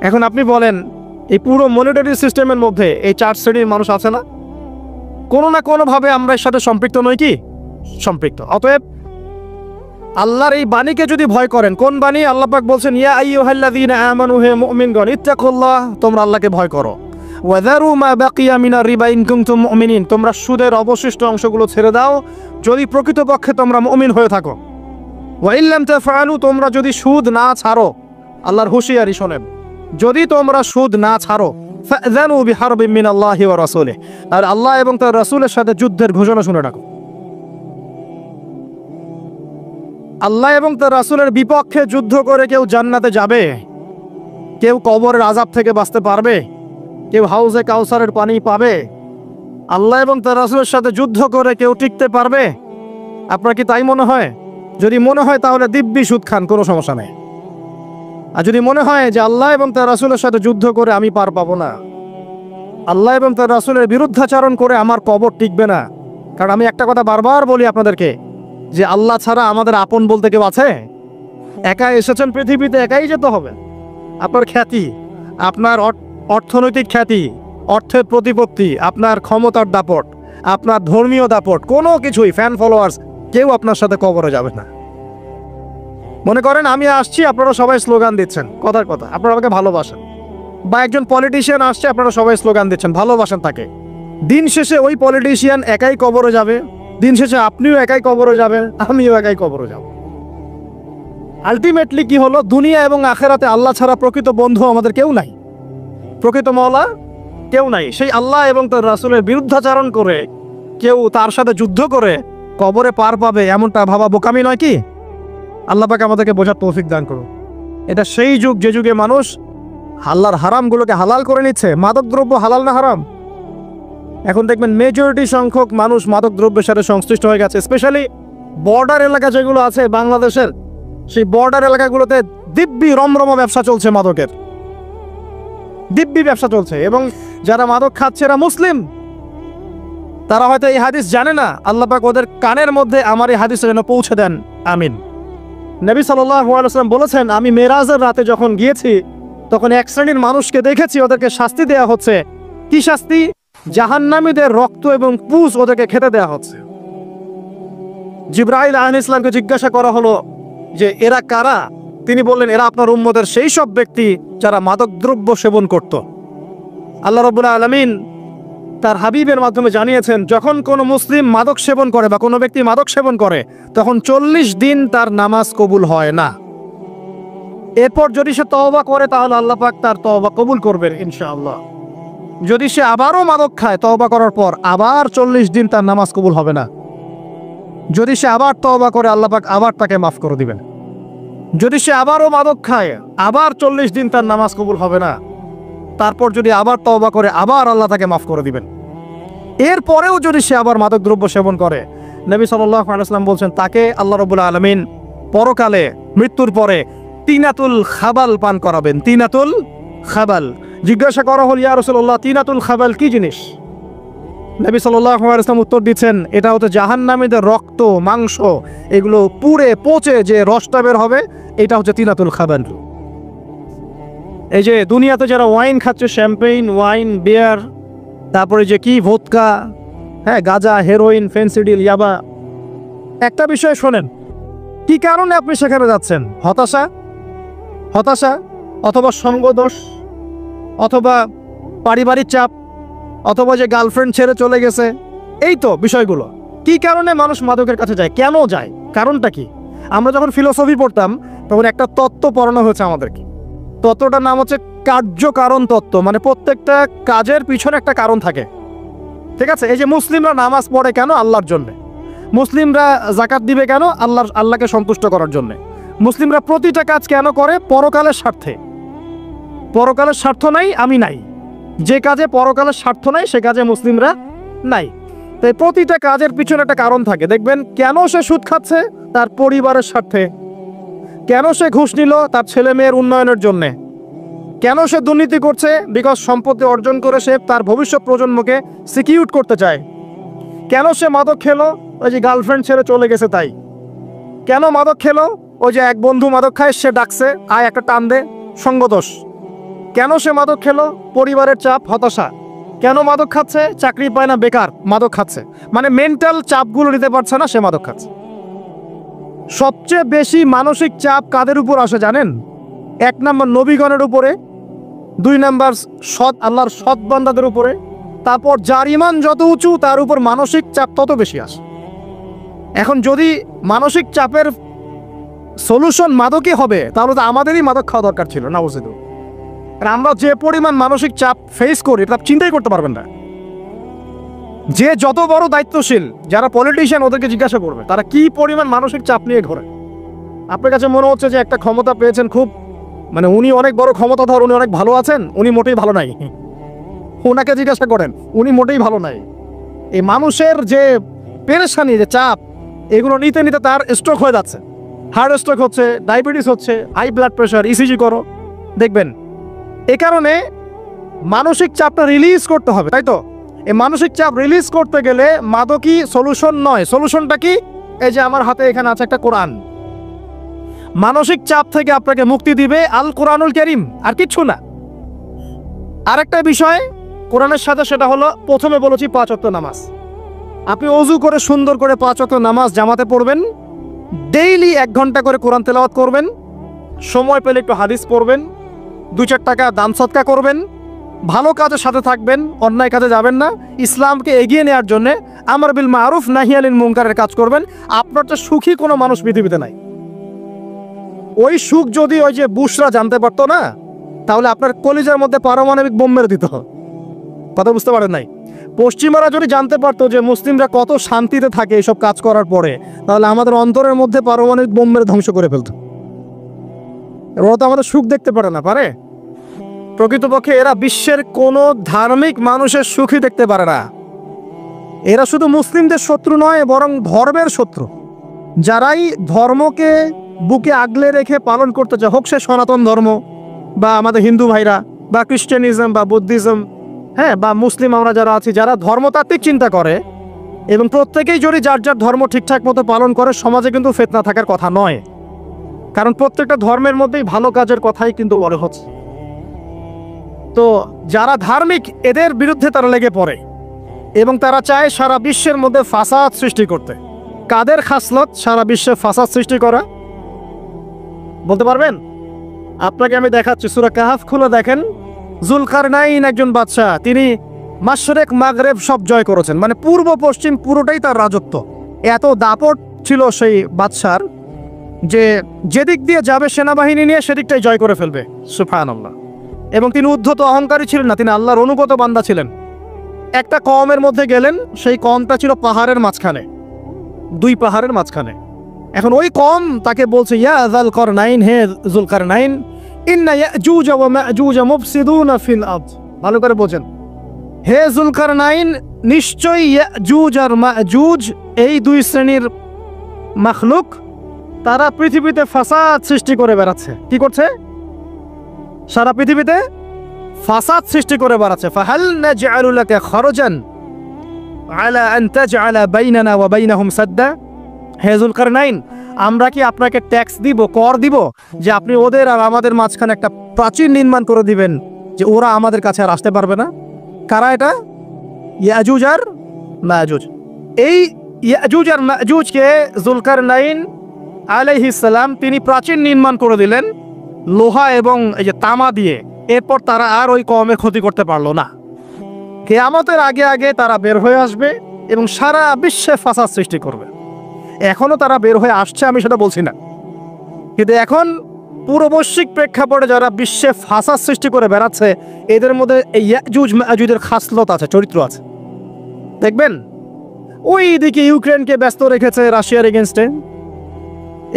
এখন আপনি বলেন, এই পুরো মনিটারি সিস্টেমের মধ্যে এই 4 শ্রেণীর মানুষ আছে না? কোনো না কোনোভাবে আমরা এর সাথে সম্পৃক্ত নই কি? সম্পৃক্ত। অতএব আল্লাহর এই বাণীকে যদি ভয় করেন, কোন বাণী? আল্লাহ পাক বলছেন, ইয়া আইয়ুহাল্লাযীনা আমানু, হে মুমিনগণ, ইত্তাকুল্লাহ, তোমরা আল্লাহকে ভয় করো। ওয়াযারু মা বাকিয়া মিনার রিবা ইন কুনতুম মুমিনিন, তোমরা সুদের অবশিষ্ট অংশগুলো ছেড়ে দাও যদি প্রকৃতপক্ষে তোমরা মুমিন হয়ে থাকো। ওয়া ইল্লাম তাফআলু, তোমরা যদি সুদ না ছাড়ো, আল্লাহর হুঁশিয়ারি শোনেন, যদি তোমরা সুদ না ছাড়ো, ফাযানু বিহারবিন মিনাল্লাহি ওয়া রাসূলিহি, আর আল্লাহ এবং তার রাসূলের সাথে যুদ্ধের ঘোষণা শুনে রাখো। আল্লাহ এবং তার রাসূলের বিপক্ষে যুদ্ধ করে কেউ জান্নাতে যাবে? কেউ কবরের আযাব থেকে বাঁচতে পারবে? কেউ হাউজে কাউসারের পানি পাবে? আল্লাহ এবং তার রাসূলের সাথে যুদ্ধ করে কেউ টিকতে পারবে? আপনার কি তাই মনে হয়? যদি মনে হয় তাহলে দিব্যি সুদ খান, কোনো সমস্যা নেই। আর যদি মনে হয় যে আল্লাহ এবং তার রাসূলের সাথে যুদ্ধ করে আমি পার পাবো না, আল্লাহ এবং তার রাসূলের বিরুদ্ধাচরণ করে আমার কবর টিকবে না, কারণ আমি একটা কথা বারবার বলি আপনাদেরকে, যে আল্লাহ ছাড়া আমাদের আপন বলতে কেউ আছে? একা এসেছেন পৃথিবীতে, একাই যেতে হবে। আপনার খ্যাতি, আপনার অর্থনৈতিক খ্যাতি, অর্থের প্রতিপত্তি, আপনার ক্ষমতার দাপট, আপনার ধর্মীয় দাপট, কোনো কিছুই, ফ্যান ফলোয়ার্স, কেউ আপনার সাথে কবরে যাবে না। মনে করেন আমি আসছি, আপনারা সবাই স্লোগান দিচ্ছেন, কথার কথা, আপনারা আমাকে ভালোবাসেন, বা একজন পলিটিশিয়ান আসছে, আপনারা সবাই স্লোগান দিচ্ছেন, ভালোবাসেন তাকে। দিন শেষে ওই পলিটিশিয়ান একাই কবরে যাবে, দিন শেষে আপনিও একাই কবরে যাবেন, আমিও একাই কবরে যাব। আলটিমেটলি কি হলো? দুনিয়া এবং আখেরাতে আল্লাহ ছাড়া প্রকৃত বন্ধু আমাদের কেউ নাই, প্রকৃত মওলা কেউ নাই। সেই আল্লাহ এবং তার রাসূলের বিরুদ্ধাচরণ করে কেউ তার সাথে যুদ্ধ করে কবরে পার পাবে, এমনটা ভাবা বোকামি নয় কি? আল্লাহ পাক আমাদেরকে বোঝার তৌফিক দান করুন। এটা সেই যুগ যে যুগে মানুষ আল্লাহর হারামগুলোকে হালাল করে নিচ্ছে। মাদকদ্রব্য হালাল না হারাম? এখন দেখবেন মেজরিটি সংখ্যক মানুষ মাদকদ্রব্যের সাথে সংশ্লিষ্ট হয়ে গেছে। স্পেশালি বর্ডার এলাকা যেগুলো আছে বাংলাদেশের, সেই বর্ডার এলাকাগুলোতে দিব্যি রমরমা ব্যবসা চলছে, মাদকের দিব্যি ব্যবসা চলছে। এবং যারা মাদক খাচ্ছে এরা মুসলিম, তারা হয়তো এই হাদিস জানে না, আল্লাহ পাক ওদের কানের মধ্যে আমার এই হাদিসটা যেন পৌঁছে দেন, আমিন। নবী সাল্লাল্লাহু আলাইহি ওয়াসাল্লাম বলেছেন, আমি মেরাজের রাতে যখন গিয়েছি তখন এক শ্রেণীর মানুষকে দেখেছি, ওদেরকে শাস্তি দেয়া হচ্ছে। কি শাস্তি? জাহান্নামীদের রক্ত এবং পুঁজ ওদেরকে খেতে দেয়া হচ্ছে। জিবরাইল আলাইহিস সালামকে জিজ্ঞাসা করা হলো যে এরা কারা? তিনি বললেন, এরা আপনার উম্মতের সেই সব ব্যক্তি যারা মাদকদ্রব্য সেবন করত। আল্লাহ রাব্বুল আলামিন তার হাবিবের মাধ্যমে জানিয়েছেন, যখন কোনো মুসলিম মাদক সেবন করে বা কোনো ব্যক্তি মাদক সেবন করে তখন 40 দিন তার নামাজ কবুল হয় না। এরপর যদি সে তওবা করে তাহলে আল্লাহ পাক তার তওবা কবুল করবেন ইনশাআল্লাহ। যদি সে আবারও মাদক খায় তওবা করার পর, আবার 40 দিন তার নামাজ কবুল হবে না। যদি সে আবার তওবা করে আল্লাহ পাক আবার তাকে মাফ করে দিবেন। যদি সে আবারও মাদক খায় আবার 40 দিন তার নামাজ কবুল হবে না। তারপর যদি আবার তওবা করে আবার আল্লাহ তাকে মাফ করে দিবেন। এরপরেও যদি সে আবার মাদক দ্রব্য সেবন করে, নবী সাল্লাল্লাহু আলাইহি ওয়াসাল্লাম বলছেন তাকে আল্লাহ রাব্বুল আলামিন পরকালে মৃত্যুর পরে তিনাতুল খাবাল পান করাবেন। তিনাতুল খাবাল। জিজ্ঞাসা করা হল, ইয়া রাসূলুল্লাহ, তিনাতুল খাবাল কি জিনিস? নবী সাল্লাল্লাহু আলাইহি ওয়াসাল্লাম উত্তর দিচ্ছেন, এটা হচ্ছে জাহান্নামীদের রক্ত, মাংস, এগুলো পুড়ে পচে যে রসটা বের হবে, এটা হচ্ছে তিনাতুল খাবাল। এই যে দুনিয়াতে যারা ওয়াইন খাচ্ছে, শ্যাম্পেইন, ওয়াইন, বিয়ার, তারপরে যে কি ভোদকা, হ্যাঁ, গাঁজা, হেরোইন, ফেন্সিডিল, ইয়াবা, একটা বিষয় শোনেন, কি কারণে আপনি সেখানে যাচ্ছেন? হতাশা অথবা সঙ্গদোষ অথবা পারিবারিক চাপ অথবা যে গার্লফ্রেন্ড ছেড়ে চলে গেছে, এই তো বিষয়গুলো। কি কারণে মানুষ মাদকের কাছে যায়, কেন যায়, কারণটা কি? আমরা যখন ফিলোসফি পড়তাম তখন একটা তত্ত্ব পড়ানো হয়েছে আমাদেরকে। তত্ত্বটার নাম হচ্ছে কার্যকারণ তত্ত্ব। মানে প্রত্যেকটা কাজের পিছনে একটা কারণ থাকে, ঠিক আছে? এই যে মুসলিমরা নামাজ পড়ে কেন? আল্লাহর জন্যে। মুসলিমরা যাকাত দিবে কেন? আল্লাহকে সন্তুষ্ট করার জন্যে। মুসলিমরা প্রতিটা কাজ কেন করে? পরকালের স্বার্থে। পরকালের স্বার্থ নাই, আমি নাই। যে কাজে পরকালের স্বার্থ নাই সে কাজে মুসলিমরা নাই। তাই প্রতিটা কাজের পিছনে একটা কারণ থাকে। দেখবেন কেন সে সুদ খাচ্ছে? তার পরিবারের স্বার্থে। কেন সে ঘুষ নিল? তার ছেলে মেয়ের উন্নয়নের জন্যে। কেন সে দুর্নীতি করছে? বিকজ সম্পত্তি অর্জন করে সে তার ভবিষ্যৎ প্রজন্মকে সিকিউর করতে চায়। কেন সে মাদক খেলো? ওই যে গার্লফ্রেন্ড ছেড়ে চলে গেছে তাই। কেন মাদক খেলো? ওই যে এক বন্ধু মাদক খায়, সে ডাকছে, আয় একটা টান দে, সঙ্গদোষ। কেন সে মাদক খেলো? পরিবারের চাপ, হতাশা। কেন মাদক খাচ্ছে? চাকরি পায় না, বেকার, মাদক খাচ্ছে। মানে মেন্টাল চাপগুলো নিতে পারছে না, সে মাদক খাচ্ছে। সবচেয়ে বেশি মানসিক চাপ কাদের উপর আসে জানেন? 1 নম্বর নবীগণের উপরে, 2 নম্বর আল্লাহর সৎ বান্দাদের উপরে, তারপর যার ঈমান যত উঁচু তার উপর মানসিক চাপ তত বেশি আসে। এখন যদি মানসিক চাপের সলিউশন মাদকই হবে তাহলে তো আমাদেরই মাদক খাওয়া দরকার ছিল না, বুঝতে? আমরা যে পরিমাণ মানসিক চাপ ফেস করি তা চিন্তাই করতে পারবেন না। যে যত বড় দায়িত্বশীল, যারা পলিটিশিয়ান, ওদেরকে জিজ্ঞাসা করবে তারা কি পরিমাণ মানসিক চাপ নিয়ে ঘোরে। আপনার কাছে মনে হচ্ছে যে একটা ক্ষমতা পেয়েছেন, খুব মানে উনি অনেক বড় ক্ষমতাধর, উনি অনেক ভালো আছেন, উনি মোটেই ভালো নাই। ওনাকে জিজ্ঞাসা করেন, উনি মোটেই ভালো নাই। এই মানুষের যে পেরেশানি, যে চাপ, এগুলো নিতে নিতে তার স্ট্রোক হয়ে যাচ্ছে, হার্ট স্ট্রোক হচ্ছে, ডায়াবেটিস হচ্ছে, হাই ব্লাড প্রেশার, ইসিজি করো, দেখবেন। এ কারণে মানসিক চাপটা রিলিজ করতে হবে, তাই তো? এই মানসিক চাপ রিলিজ করতে গেলে মাদকই সলিউশন নয়। সলিউশনটা কি? এই যে আমার হাতে এখানে আছে একটা কোরআন। মানসিক চাপ থেকে আপনাকে মুক্তি দিবে আল কোরআনুল কারীম, আর কিচ্ছু না। আরেকটা বিষয় কোরআনের সাথে, সেটা হলো প্রথমে বলেছি 5 ওয়াক্ত নামাজ। আপনি ওযু করে সুন্দর করে 5 ওয়াক্ত নামাজ জামাতে পড়বেন, ডেইলি 1 ঘন্টা করে কোরআন তেলাওয়াত করবেন, সময় পেলে একটু হাদিস পড়বেন, 2-4 টাকা দান সদকা করবেন, ভালো কাজের সাথে থাকবেন, অন্যায় কাজে যাবেন না, ইসলামকে এগিয়ে নেওয়ার জন্য আমর বিল মারুফ নাহি আনিল মুনকারের কাজ করবেন। আপনার তো সুখী কোনো মানুষ পৃথিবীতে নাই। ওই সুখ যদি ওই যে বুশরা জানতে পারতো না, তাহলে আপনার কলিজার মধ্যে পারমাণবিক বোম মেরে দিত। কথা বুঝতে পারেন নাই? পশ্চিমারা যদি জানতে পারতো যে মুসলিমরা কত শান্তিতে থাকে এইসব কাজ করার পরে, তাহলে আমাদের অন্তরের মধ্যে পারমাণবিক বোম মেরে ধ্বংস করে ফেলতো। ওরা তো আমাদের সুখ দেখতে পারে না, পারে? প্রকৃতপক্ষে এরা বিশ্বের কোনো ধার্মিক মানুষের সুখই দেখতে পারে না। এরা শুধু মুসলিমদের শত্রু নয়, বরং ধর্মের শত্রু। যারাই ধর্মকে বুকে আগলে রেখে পালন করতে চায়, হোক সে সনাতন ধর্ম বা আমাদের হিন্দু ভাইরা বা খ্রিস্টানিজম বা বুদ্ধিজম, হ্যাঁ, বা মুসলিম আমরা যারা আছি, যারা ধর্মতাত্ত্বিক চিন্তা করে, এবং প্রত্যেকেই যদি যার যার ধর্ম ঠিকঠাক মতো পালন করে সমাজে কিন্তু ফিতনা থাকার কথা নয়, কারণ প্রত্যেকটা ধর্মের মধ্যেই ভালো কাজের কথাই কিন্তু বলে হচ্ছে। তো যারা ধার্মিক এদের বিরুদ্ধে তারা লেগে পড়ে এবং তারা চায় সারা বিশ্বের মধ্যে ফাসাদ সৃষ্টি করতে। কাদের খাসলত সারা বিশ্বে ফাসাদ সৃষ্টি করা বলতে পারবেন? আপনাকে আমি দেখাচ্ছি, সূরা কাহাফ খুলে দেখেন। জুলকারনাইন একজন বাদশাহ, তিনি মাশরিক মাগরেব সব জয় করেছেন, মানে পূর্ব পশ্চিম পুরোটাই তার রাজত্ব। এত দাপট ছিল সেই বাদশার যে যেদিক দিয়ে যাবে সেনাবাহিনী নিয়ে সেদিকটাই জয় করে ফেলবে। সুবহানাল্লাহ। এবং তিনি উদ্ধত অহংকারী ছিলেন না, তিনি আল্লাহর অনুগত বান্দা ছিলেন। একটা কওমের মধ্যে গেলেন, সেই কওমটা ছিল পাহাড়ের মাঝখানে, দুই পাহাড়ের মাঝখানে। এখন ওই কওম তাকে বলছে, ইয়া যুলকারনাইন, হে যুলকারনাইন, ইন্না ইয়াজুজ ওয়া মাজুজ মুফসিদুনা ফিল আরদ। ভালো করে বোঝেন, হে যুলকারনাইন, নিশ্চয়ই ইয়াজুজ আর মাজুজ এই দুই শ্রেণীর মাখলুক, তারা পৃথিবীতে ফাসাদ সৃষ্টি করে বেড়াচ্ছে। কি করছে? সারা পৃথিবীতে ফাসাদ সৃষ্টি করে বেড়াচ্ছে। ফাহাল নাজআলু লাকা খরজান আলা আন তাজআলা বাইনানা ওয়া বাইনাহুম সাদ্দা। হে যুলকারনাইন, আমরা কি আপনাকে ট্যাক্স দিব, কর দিব, যে আপনি ওদের আর আমাদের মাঝখানে একটা প্রাচীর নির্মাণ করে দিবেন যে ওরা আমাদের কাছে আর আসতে পারবে না? কারা এটা? ইয়াজুজ আর মাজুজ। এই ইয়াজুজ আর মাজুজকে যুলকারনাইন আলাইহিস সালাম তিনি প্রাচীর নির্মাণ করে দিলেন লোহা এবং এই যে তামা দিয়ে। এরপর তারা আর ওই কওমের ক্ষতি করতে পারলো না। কিয়ামতের আগে আগে তারা বের হয়ে আসবে এবং সারা বিশ্বে ফাসাদ সৃষ্টি করবে। এখনো তারা বের হয়ে আসছে, আমি সেটা বলছি না, কিন্তু এখন পুরো বৈশ্বিক প্রেক্ষাপটে যারা বিশ্বে ফাসাদ সৃষ্টি করে বেড়াচ্ছে এদের মধ্যে এই ইয়াজুজ মাজুজের খাসলত আছে, চরিত্র আছে। দেখবেন ওই দিকে ইউক্রেনকে ব্যস্ত রেখেছে রাশিয়ার এগেনস্টে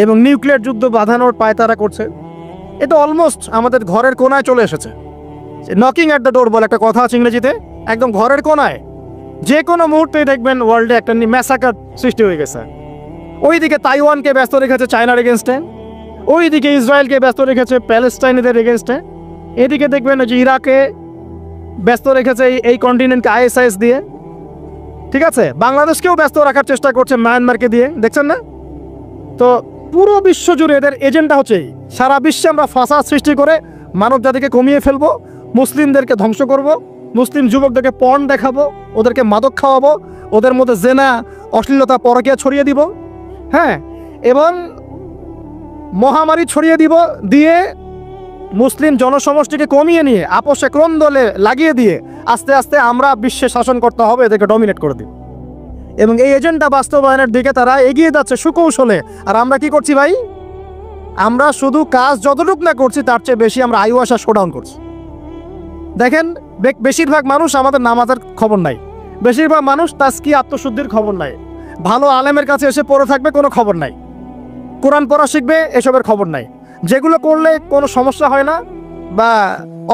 এবং নিউক্লিয়ার যুদ্ধ বাঁধানোর পায়তারা করছে। এটা অলমোস্ট আমাদের ঘরের কোনায় চলে এসেছে। নকিং অ্যাট দ্য ডোর বলে একটা কথা আছে ইংরেজিতে, একদম ঘরের কোনায়। যে কোনো মুহূর্তেই দেখবেন ওয়ার্ল্ডে একটা ম্যাসাকার সৃষ্টি হয়ে গেছে। ওইদিকে তাইওয়ানকে ব্যস্ত রেখেছে চায়নার এগেনস্টে, ওইদিকে ইসরায়েলকে ব্যস্ত রেখেছে প্যালেস্টাইনিদের এগেনস্টে, এদিকে দেখবেন যে ইরাকে ব্যস্ত রেখেছে এই কন্টিনেন্টকে ISIS দিয়ে। ঠিক আছে, বাংলাদেশকেও ব্যস্ত রাখার চেষ্টা করছে মায়ানমারকে দিয়ে, দেখছেন না? তো পুরো বিশ্ব জুড়ে এদের এজেন্ডা হচ্ছে সারা বিশ্বে আমরা ফাসাদ সৃষ্টি করে মানব জাতিকে কমিয়ে ফেলবো, মুসলিমদেরকে ধ্বংস করব, মুসলিম যুবকদেরকে পর্ন দেখাবো, ওদেরকে মাদক খাওয়াবো, ওদের মধ্যে জেনা অশ্লীলতা পরকীয়া ছড়িয়ে দিব, হ্যাঁ, এবং মহামারী ছড়িয়ে দিব, দিয়ে মুসলিম জনসমষ্টিকে কমিয়ে নিয়ে আপোষে ক্রন্দলে লাগিয়ে দিয়ে আস্তে আস্তে আমরা বিশ্বে শাসন করতে হবে, এদেরকে ডমিনেট করে দিব। এবং এই এজেন্ডা বাস্তবায়নের দিকে তারা এগিয়ে যাচ্ছে সুকৌশলে। আর আমরা কি করছি ভাই? আমরা শুধু কাজ যতটুকু না করছি তার চেয়ে বেশি আমরা আয়ু আশা শোডাউন করছি। দেখেন বেশিরভাগ মানুষ আমাদের নামাজের খবর নাই, বেশিরভাগ মানুষ তাজকি আত্মশুদ্ধির খবর নাই, ভালো আলেমের কাছে এসে পড়ে থাকবে কোনো খবর নাই, কোরআন পড়া শিখবে এসবের খবর নাই। যেগুলো করলে কোনো সমস্যা হয় না বা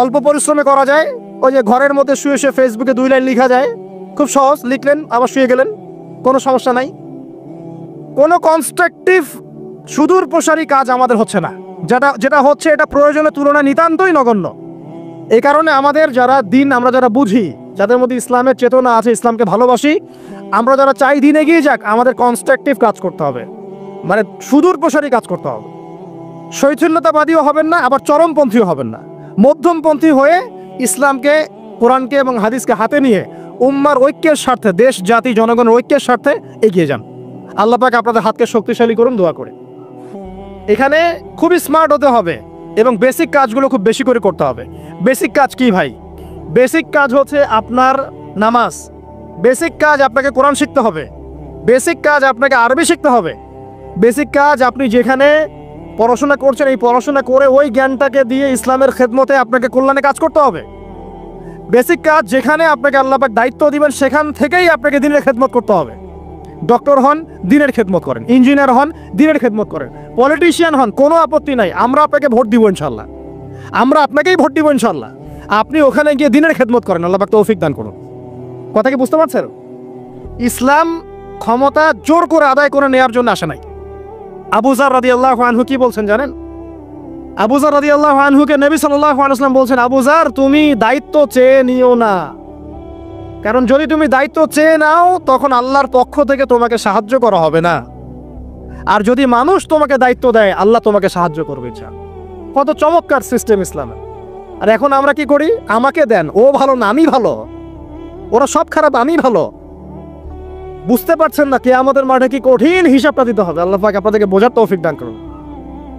অল্প পরিশ্রমে করা যায়, ওই যে ঘরের মধ্যে শুয়ে শুয়ে ফেসবুকে 2 লাইন লেখা যায়, খুব সহজ, লিখলেন আবার শুয়ে গেলেন, কোনো সমস্যা নাই। কোনো কনস্ট্রাকটিভ সুদূর প্রসারী কাজ আমাদের হচ্ছে না। যেটা হচ্ছে এটা প্রয়োজনের তুলনায় নিতান্তই নগণ্য। এই কারণে আমাদের যারা দিন, আমরা যারা বুঝি, যাদের মধ্যে ইসলামের চেতনা আছে, ইসলামকে ভালোবাসি, আমরা যারা চাই দিন এগিয়ে যাক, আমাদের কনস্ট্রাকটিভ কাজ করতে হবে, মানে সুদূর প্রসারী কাজ করতে হবে। শৈথিল্যতাবাদীও হবেন না, আবার চরমপন্থীও হবেন না, মধ্যমপন্থী হয়ে ইসলামকে, কোরআনকে এবং হাদিসকে হাতে নিয়ে উম্মার ঐক্যের স্বার্থে, দেশ জাতি জনগণের ঐক্যের স্বার্থে এগিয়ে যান। আল্লাহ পাক আপনাদের হাতকে শক্তিশালী করুন, দোয়া করে। এখানে খুবই স্মার্ট হতে হবে এবং বেসিক কাজগুলো খুব বেশি করে করতে হবে। বেসিক কাজ কি ভাই? বেসিক কাজ হচ্ছে আপনার নামাজ, বেসিক কাজ আপনাকে কোরআন শিখতে হবে, বেসিক কাজ আপনাকে আরবি শিখতে হবে, বেসিক কাজ আপনি যেখানে পড়াশোনা করছেন এই পড়াশোনা করে ওই জ্ঞানটাকে দিয়ে ইসলামের খেদমতে আপনাকে কল্যাণে কাজ করতে হবে। বেসিক কাজ যেখানে আপনাকে আল্লাহ পাক দায়িত্ব দিবেন সেখান থেকেই আপনাকে দিনের খেদমত করতে হবে। ডক্টর হন, দিনের খেদমত করেন, ইঞ্জিনিয়ার হন, দিনের খেদমত করেন, পলিটিশিয়ান হন, কোনো আপত্তি নাই, আমরা আপনাকে ভোট দিব ইনশাল্লাহ, আমরা আপনাকেই ভোট দিব ইনশাল্লাহ। আপনি ওখানে গিয়ে দিনের খেদমত করেন, আল্লাহ পাক তৌফিক দান করুন। কথা কি বুঝতে পারছেন? ইসলাম ক্ষমতা জোর করে আদায় করে নেওয়ার জন্য আসে নাই। আবু যার রাদিয়াল্লাহু আনহু কি বলছেন জানেন? আবু যার রাদিয়াল্লাহু আনহুকে নবী সাল্লাল্লাহু আলাইহি ওয়াসাল্লাম বলছেন, আবু যার, তুমি দায়িত্ব চেয়ে নিও না, কারণ যদি তুমি দায়িত্ব চেয়ে নাও তখন আল্লাহর পক্ষ থেকে তোমাকে সাহায্য করা হবে না। আর যদি মানুষ তোমাকে দায়িত্ব দেয় আল্লাহ তোমাকে সাহায্য করবে। কত চমৎকার সিস্টেম ইসলামে। আর এখন আমরা কি করি, আমাকে দেন, ও ভালো না আমি ভালো, ওরা সব খারাপ আমি ভালো। বুঝতে পারছেন না কিয়ামতের মাঠে কি কঠিন হিসাবটা দিতে হবে। আল্লাহ পাক আপনাদেরকে বোঝার তৌফিক দান করুন।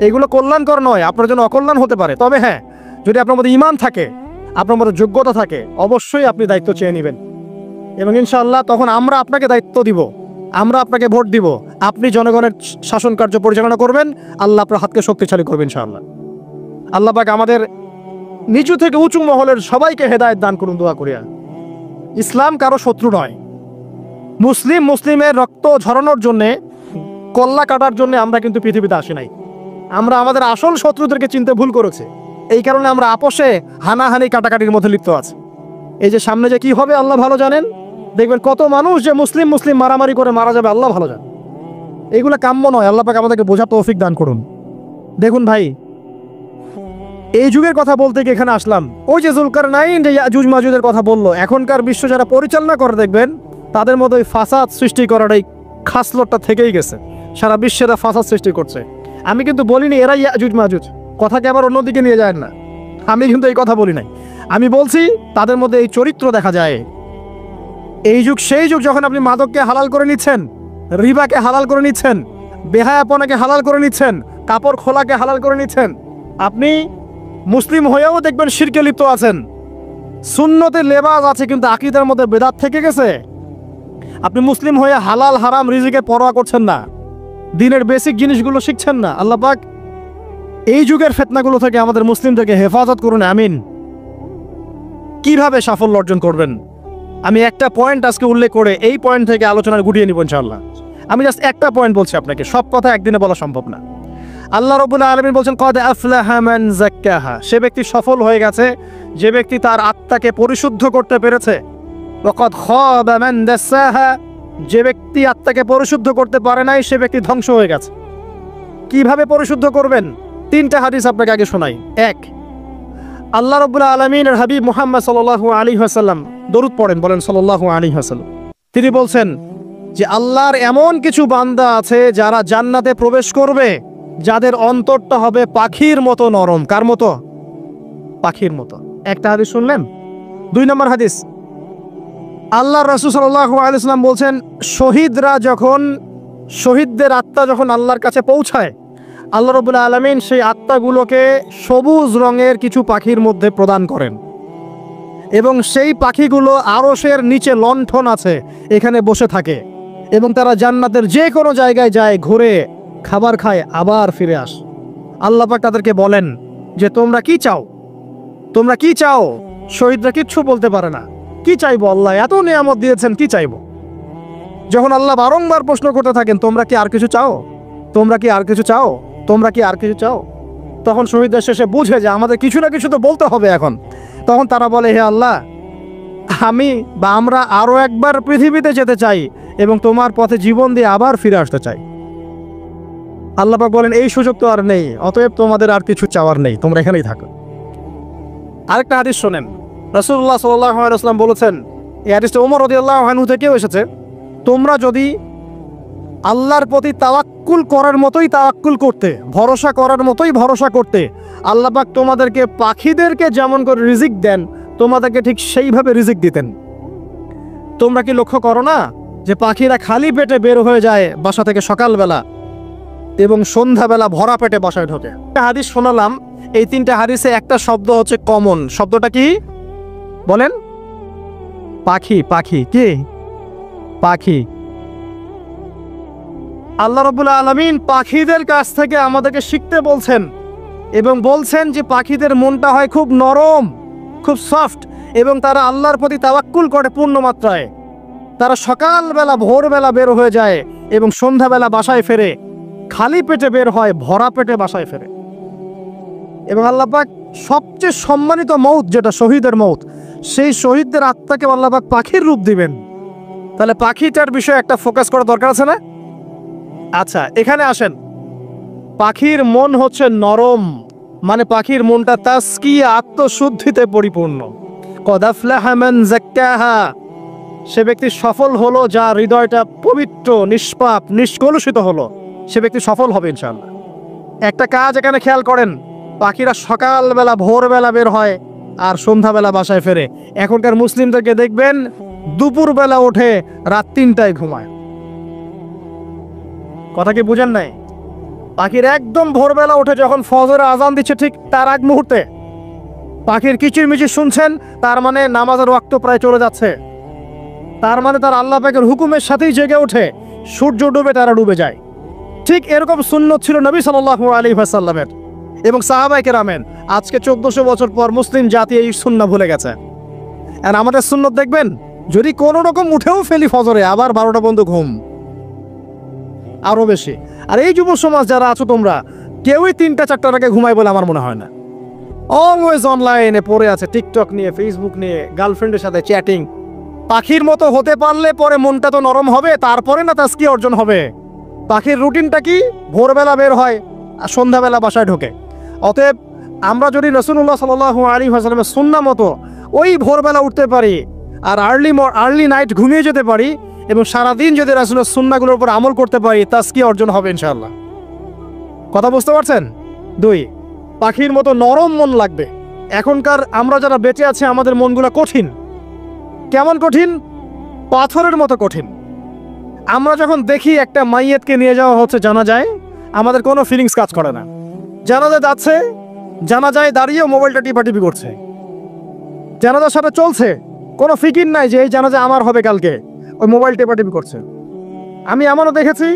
এইগুলো কল্যাণকর নয়, আপনার জন্য অকল্যাণ হতে পারে। তবে হ্যাঁ, যদি আপনার মধ্যে ঈমান থাকে, আপনার মধ্যে যোগ্যতা থাকে, অবশ্যই আপনি দায়িত্ব চেয়ে নেবেন। এবং ইনশাআল্লাহ তখন আমরা আপনাকে দায়িত্ব দিব, আমরা আপনাকে ভোট দিব, আপনি জনগণের শাসন কার্য পরিচালনা করবেন, আল্লাহ আপনার হাতকে শক্তিশালী করবেন ইনশাআল্লাহ। আল্লাহ পাক আমাদের নিচু থেকে উঁচু মহলের সবাইকে হেদায়েত দান করুন দোয়া করিয়া। ইসলাম কারো শত্রু নয়। মুসলিমের রক্ত ঝরানোর জন্যে, কল্লা কাটার জন্য আমরা কিন্তু পৃথিবীতে আসি নাই। আমরা আমাদের আসল শত্রুদেরকে চিনতে ভুল করেছি। এই কারণে আমরা আপোষে হানাহানি কাটাকাটির মধ্যে লিপ্ত আছি। এই যে সামনে যে কি হবে আল্লাহ ভালো জানেন। দেখবেন কত মানুষ যে মুসলিম মারামারি করে মারা যাবে আল্লাহ ভালো জানেন। এইগুলো কাম্য নয়। আল্লাহ পাক আমাদেরকে বোঝার তৌফিক দান করুন। দেখুন ভাই, এই যুগের কথা বলতে গিয়ে এখানে আসলাম। ওই যে যুলকারনাইন যে ইয়াজুজ মাজুজের কথা বললো, এখনকার বিশ্ব যারা পরিচালনা করে দেখবেন তাদের মধ্যে ওই ফাসাদ সৃষ্টি করার এই খাসলতটা থেকেই গেছে। সারা বিশ্বে এরা ফাসাদ সৃষ্টি করছে। আমি কিন্তু বলিনি এরাই ইয়াজুজ মাজুজ, কথাকে আবার অন্যদিকে নিয়ে যায় না। আমি কিন্তু এই কথা বলি নাই। আমি বলছি তাদের মধ্যে এই চরিত্র দেখা যায়। এই যুগ সেই যুগ যখন আপনি মাদককে হালাল করে নিচ্ছেন, রিবাকে হালাল করে নিচ্ছেন, বেহায়াপনাকে হালাল করে নিচ্ছেন, কাপড় খোলাকে হালাল করে নিচ্ছেন। আপনি মুসলিম হয়েও দেখবেন শিরকে লিপ্ত আছেন। সুন্নতের লেবাস আছে কিন্তু আকীদার মধ্যে বেদাত থেকে গেছে। আপনি মুসলিম হয়ে হালাল হারাম রিজিকের পরোয়া করছেন না, দিনের বেসিক জিনিসগুলো শিখছেন না। আল্লাহ পাক এই যুগের ফিতনাগুলো থেকে আমাদের মুসলিমদেরকে হেফাজত করুন, আমিন। কিভাবে সাফল্য অর্জন করবেন আমি একটা পয়েন্ট আজকে উল্লেখ করে এই পয়েন্ট থেকে আলোচনা গুটিয়ে নিব ইনশাআল্লাহ। আমি জাস্ট একটা পয়েন্ট বলছি আপনাকে, সব কথা একদিনে বলা সম্ভব না। আল্লাহ রাব্বুল আলামিন বলছেন কদ আফলাহা মান যাক্কাহা, সে ব্যক্তি সফল হয়ে গেছে যে ব্যক্তি তার আত্মাকে পরিশুদ্ধ করতে পেরেছে। ওয়া কদ খাবা মান দাসাহা, যে ব্যক্তি আত্মাকে পরিশুদ্ধ করতে পারে নাই সে ব্যক্তি ধ্বংস হয়ে গেছে। কিভাবে পরিশুদ্ধ করবেন? তিনটা হাদিস আপনাকে আগে শোনাই। এক, আল্লাহ রাব্বুল আলামিনের হাবিব মুহাম্মদ সাল্লাল্লাহু আলাইহি ওয়াসাল্লাম, দরুদ পড়েন, বলেন সাল্লাল্লাহু আলাইহি ওয়াসাল্লাম। তিনি বলছেন যে আল্লাহর এমন কিছু বান্দা আছে যারা জান্নাতে প্রবেশ করবে যাদের অন্তরটা হবে পাখির মতো নরম। কার মতো? পাখির মতো। একটা হাদিস শুনলেন। দুই নম্বর হাদিস, আল্লাহর রাসূল সাল্লাল্লাহু আলাইহি ওয়াসাল্লাম বলছেন শহীদদের আত্মা যখন আল্লাহর কাছে পৌঁছায়, আল্লাহ রাব্বুল আলামিন সেই আত্মাগুলোকে সবুজ রঙের কিছু পাখির মধ্যে প্রদান করেন এবং সেই পাখিগুলো আরশের নিচে লণ্ঠন আছে এখানে বসে থাকে এবং তারা জান্নাতের যে কোনো জায়গায় যায়, ঘুরে খাবার খায়, আবার ফিরে আস। আল্লাহ পাক তাদেরকে বলেন যে তোমরা কি চাও, তোমরা কি চাও? শহীদরা কিচ্ছু বলতে পারে না। কি চাইবো? আল্লাহ এত নিয়ামত দিয়েছেন, কি চাইবো? যখন আল্লাহ বারংবার প্রশ্ন করতে থাকেন তোমরা কি আর কিছু চাও, তোমরা কি আর কিছু চাও, তোমরা কি আর কিছু চাও, তখন শহীদরা শেষে বুঝে যে আমাদের কিছু না কিছু তো বলতে হবে এখন। তখন তারা বলে হে আল্লাহ, আমরা আরো একবার পৃথিবীতে যেতে চাই এবং তোমার পথে জীবন দিয়ে আবার ফিরে আসতে চাই। আল্লাহ পাক বলেন এই সুযোগ তো আর নেই, অতএব তোমাদের আর কিছু চাওয়ার নেই, তোমরা এখানেই থাকো। আরেকটা হাদিস শোনেন। রাসূলুল্লাহ সাল্লাল্লাহু আলাইহি ওয়াসাল্লাম বলেছেন, এই হাদিসটা ওমর রাদিয়াল্লাহু আনহু থেকেও এসেছে, তোমরা যদি আল্লাহর প্রতি তাওয়াক্কুল করার মতোই তাওয়াক্কুল করতে, ভরসা করার মতোই ভরসা করতে, আল্লাহ পাক তোমাদেরকে পাখিদেরকে যেমন করে রিজিক দেন তোমাদেরকে ঠিক সেইভাবে রিজিক দিতেন। তোমরা কি লক্ষ্য করো না যে পাখিরা খালি পেটে বের হয়ে যায় বাসা থেকে সকালবেলা এবং সন্ধ্যাবেলা ভরা পেটে বাসায় ঢোকে? হাদিস শোনালাম, এই তিনটা হাদিসে একটা শব্দ হচ্ছে কমন। শব্দটা কি বলেন? পাখি। পাখি কি? পাখি। আল্লাহ রাব্বুল আলামিন পাখিদের কাছ থেকে আমাদেরকে শিখতে বলছেন এবং বলছেন যে পাখিদের মনটা হয় খুব নরম, খুব সফট এবং তারা আল্লাহর প্রতি তাওয়াক্কুল করে পূর্ণ মাত্রায়। তারা সকালবেলা ভোরবেলা বের হয়ে যায় এবং সন্ধ্যাবেলা বাসায় ফেরে, খালি পেটে বের হয়, ভরা পেটে বাসায় ফেরে। এবং আল্লাহ পাক সবচেয়ে সম্মানিত মৌত যেটা শহীদের মৌত, সেই শহীদদের আত্মাকে আল্লাহ পাক পাখির রূপ দিবেন। তাহলে পাখিটার বিষয়ে একটা ফোকাস করা দরকার আছে না? আচ্ছা, এখানে আসেন। পাখির মন হচ্ছে নরম, মানে পাখির মনটা তাসকিয়া, আত্মশুদ্ধিতে পরিপূর্ণ। কদ আফলাহা মান যাক্কাহা, সে ব্যক্তি সফল হলো, যার হৃদয়টা পবিত্র, নিষ্পাপ, নিষ্কলুষিত হলো, সে ব্যক্তি সফল হবে ইনশাআল্লাহ। একটা কাজ এখানে খেয়াল করেন, পাখিরা সকালবেলা ভোরবেলা বের হয় আর সন্ধ্যাবেলা বাসায় ফেরে। এখনকার মুসলিমদেরকে দেখবেন দুপুরবেলা ওঠে, রাত 3টায় ঘুমায়। কথা কি বুঝেন নাই? পাখির একদম ভোরবেলা উঠে যখন ফজরের আজান দিচ্ছে ঠিক তার আগ মুহূর্তে পাখির কিচিরমিচির শুনছেন, তার মানে নামাজের ওয়াক্ত প্রায় চলে যাচ্ছে। তার মানে তার আল্লাহ পাকের হুকুমের সাথেই জেগে ওঠে, সূর্য ডুবে তারা ডুবে যায়। ঠিক এরকম সুন্নত ছিল নবী সাল্লাল্লাহু আলাইহি ওয়াসাল্লামের এবং সাহাবায়ে কেরামের। আজকে 1400 বছর পর মুসলিম জাতি এই সুন্নাহ ভুলে গেছে। আর আমাদের সুন্নত দেখবেন, যদি কোনো রকম উঠেও ফেলি ফজরে, আবার 12টা পর্যন্ত ঘুম, আরো বেশি। আর এই যুব সমাজ যারা আছো তোমরা, কেউই 3টা-4টার আগে ঘুমায় বলে আমার মনে হয় না। অলওয়েজ অনলাইনে পড়ে আছে, টিকটক নিয়ে, ফেসবুক নিয়ে, গার্লফ্রেন্ডের সাথে চ্যাটিং। পাখির মতো হতে পারলে পরে মনটা তো নরম হবে, তারপরে না তাজকিয়া অর্জন হবে। পাখির রুটিনটা কি? ভোরবেলা বের হয় আর সন্ধ্যাবেলা বাসায় ঢোকে। অতএব আমরা যদি রাসূলুল্লাহ সাল্লাল্লাহু আলাইহি ওয়াসাল্লামের সুন্নাহ মতো ওই ভোরবেলা উঠতে পারি আর আর্লি নাইট ঘুমিয়ে যেতে পারি এবং সারাদিন যদি রাসূলের সুন্নাহগুলোর উপর আমল করতে পারি, তাজকিয়া অর্জন হবে ইনশাআল্লাহ। কথা বুঝতে পারছেন? 2, পাখির মতো নরম মন লাগবে। এখনকার আমরা যারা বেঁচে আছি, আমাদের মনগুলো কঠিন। কেমন কঠিন? পাথরের মতো কঠিন। আমরা যখন দেখি একটা মাইয়াতকে নিয়ে যাওয়া হচ্ছে জানাজায়, আমাদের কোনো ফিলিংস কাজ করে না। জানাজা যাচ্ছে, জানাজায় দাঁড়িয়ে মোবাইলটা টিপাটিপি করছে। জানাজার সাথে চলছে, কোনো ফিকির নাই যে এই জানাজা আমার হবে কালকে, ওই মোবাইল টিপাটিপি করছে। আমি এমনও দেখেছি,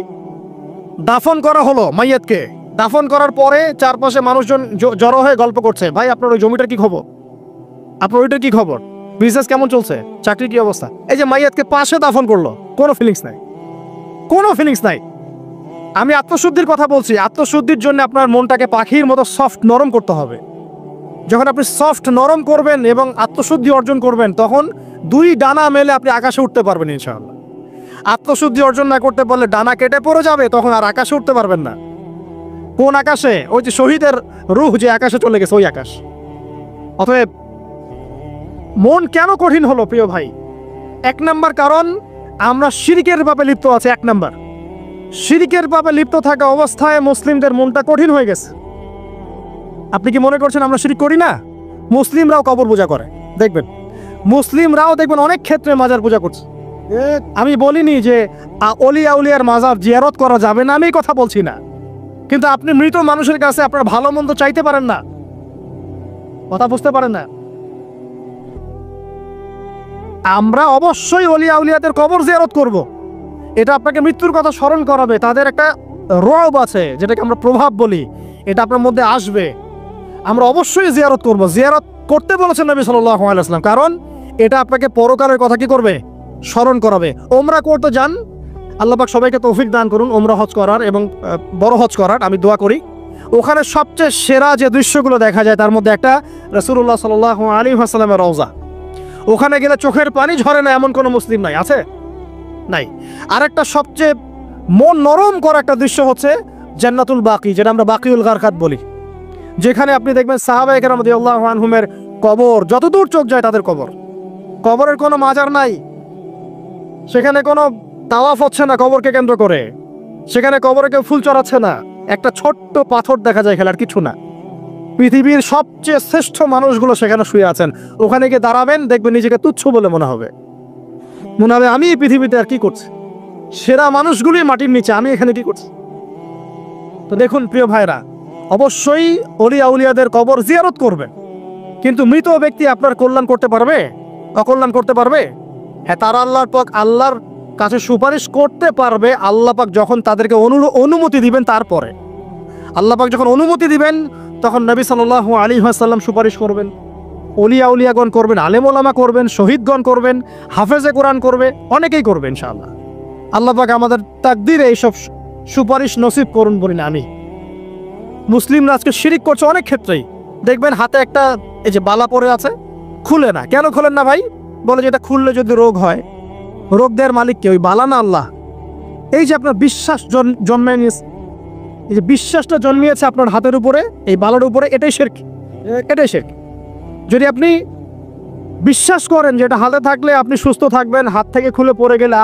দাফন করা হলো মাইয়াতকে, দাফন করার পরে চারপাশে মানুষজন জড়ো হয়ে গল্প করছে, ভাই আপনার ওই জমিটার কি খবর, আপনার ওইটার কি খবর, বিজনেস কেমন চলছে, চাকরির কি অবস্থা। এই যে মাইয়াতকে পাশে দাফন করলো, কোনো ফিলিংস নাই, কোনো ফিলিংস নাই। আমি আত্মশুদ্ধির কথা বলছি। আত্মশুদ্ধির জন্য আপনার মনটাকে পাখির মতো সফট, নরম করতে হবে। যখন আপনি সফট, নরম করবেন এবং আত্মশুদ্ধি অর্জন করবেন, তখন 2 ডানা মেলে আপনি আকাশে উঠতে পারবেন ইনশাআল্লাহ। আত্মশুদ্ধি অর্জন না করতে পারলে ডানা কেটে পড়ে যাবে, তখন আর আকাশে উঠতে পারবেন না। কোন আকাশে? ওই যে শহীদের রূহ যে আকাশে চলে গেছে, ওই আকাশ। অতএব মন কেন কঠিন হলো প্রিয় ভাই? 1 নাম্বার কারণ, আমরা শিরকের পাপে লিপ্ত আছি। 1 নাম্বার, শিরকের পাপে লিপ্ত থাকা অবস্থায় মুসলিমদের মনটা কঠিন হয়ে গেছে। আপনি কি মনে করছেন আমরা শিরক করি না? মুসলিমরাও কবর পূজা করে, দেখবেন মুসলিমরাও দেখবেন অনেক ক্ষেত্রে মাজার পূজা করছে। আমি বলিনি যে অলি আউলিয়ার মাজার জিয়ারত করা যাবে না, আমি কথা বলছি না। কিন্তু আপনি মৃত মানুষের কাছে আপনার ভালো মন্দ চাইতে পারেন না। কথা বুঝতে পারেন না? আমরা অবশ্যই অলি আউলিয়াদের কবর জিয়ারত করব। এটা আপনাকে মৃত্যুর কথা স্মরণ করাবে। তাদের একটা রব আছে, যেটাকে আমরা প্রভাব বলি, এটা আপনার মধ্যে আসবে। আমরা অবশ্যই জিয়ারত করব। জিয়ারত করতে বলেছেন নবী সাল্লাল্লাহু আলাইহি ওয়াসাল্লাম, কারণ এটা আপনাকে পরকালের কথা কি করবে? স্মরণ করাবে। ওমরা করতে যান, আল্লাহ পাক সবাইকে তৌফিক দান করুন ওমরা হজ করার এবং বড় হজ করার, আমি দোয়া করি। ওখানে সবচেয়ে সেরা যে দৃশ্যগুলো দেখা যায়, তার মধ্যে একটা রাসূলুল্লাহ সাল্লাল্লাহু আলাইহি ওয়াসাল্লামের রওজা। ওখানে গেলে চোখের পানি ঝরে না এমন কোনো মুসলিম নাই, আছে? নাই। আরেকটা সবচেয়ে মন নরম করা একটা দৃশ্য হচ্ছে জান্নাতুল বাকি, যেটা আমরা বাকিউল গারকাত বলি, যেখানে আপনি দেখবেন সাহাবায়ে কেরাম রাদিয়াল্লাহু আনহুমের কবর, যতদূর চোখ যায় তাদের কবর। কবরের কোনো মাজার নাই, সেখানে কোনো তাওয়াফ হচ্ছে না কবরকে কেন্দ্র করে, সেখানে কবরে কেউ ফুল চড়াচ্ছে না, একটা ছোট্ট পাথর দেখা যায়, খেলার কিছু না। পৃথিবীর সবচেয়ে শ্রেষ্ঠ মানুষগুলো সেখানে শুয়ে আছেন। ওখানে গিয়ে দাঁড়াবেন, দেখবেন নিজেকে তুচ্ছ বলে মনে হবে, আমি এই পৃথিবীতে আর কি করছি। সেরা মানুষগুলি মাটির নিচে, আমি এখানে কি করছি? তো দেখুন প্রিয় ভাইরা, অবশ্যই অলি আউলিয়াদের কবর জিয়ারত করবেন, কিন্তু মৃত ব্যক্তি আপনার কল্যাণ করতে পারবে? অকল্যাণ করতে পারবে? হ্যাঁ, তারা আল্লাহর কাছে সুপারিশ করতে পারবে আল্লাহ পাক যখন তাদেরকে অনুমতি দিবেন। তারপরে আল্লাহ পাক যখন অনুমতি দিবেন, তখন নবী সাল্লাল্লাহু আলাইহি ওয়াসাল্লাম সুপারিশ করবেন, ওলিয়া উলিয়াগণ করবেন, আলেম ওলামা করবেন, শহীদগণ করবেন, হাফেজে কোরআন করবে, অনেকেই করবে ইনশাআল্লাহ। আল্লাহ পাক আমাদের তাকদীরে এইসব সুপারিশ নসিব করুন বলি না আমি। মুসলিমরা আজকে শিরিক করছে অনেক ক্ষেত্রেই। দেখবেন হাতে একটা এই যে বালা পরে আছে, খুলে না। কেন খোলেন না ভাই? বলে যে এটা খুললে যদি রোগ হয়। রোগ দেওয়ার মালিক কে? ওই বালা না আল্লাহ? এই যে আপনার বিশ্বাস জন্মে নিয়েছে, এই যে বিশ্বাসটা জন্মিয়েছে আপনার হাতের উপরে, এই বালার উপরে, এটাই শিরক, এটাই শিরক। যদি আপনি বিশ্বাস করেন যেটা হাতে থাকলে আপনি সুস্থ থাকবেন, হাত থেকে খুলে পড়ে গেলে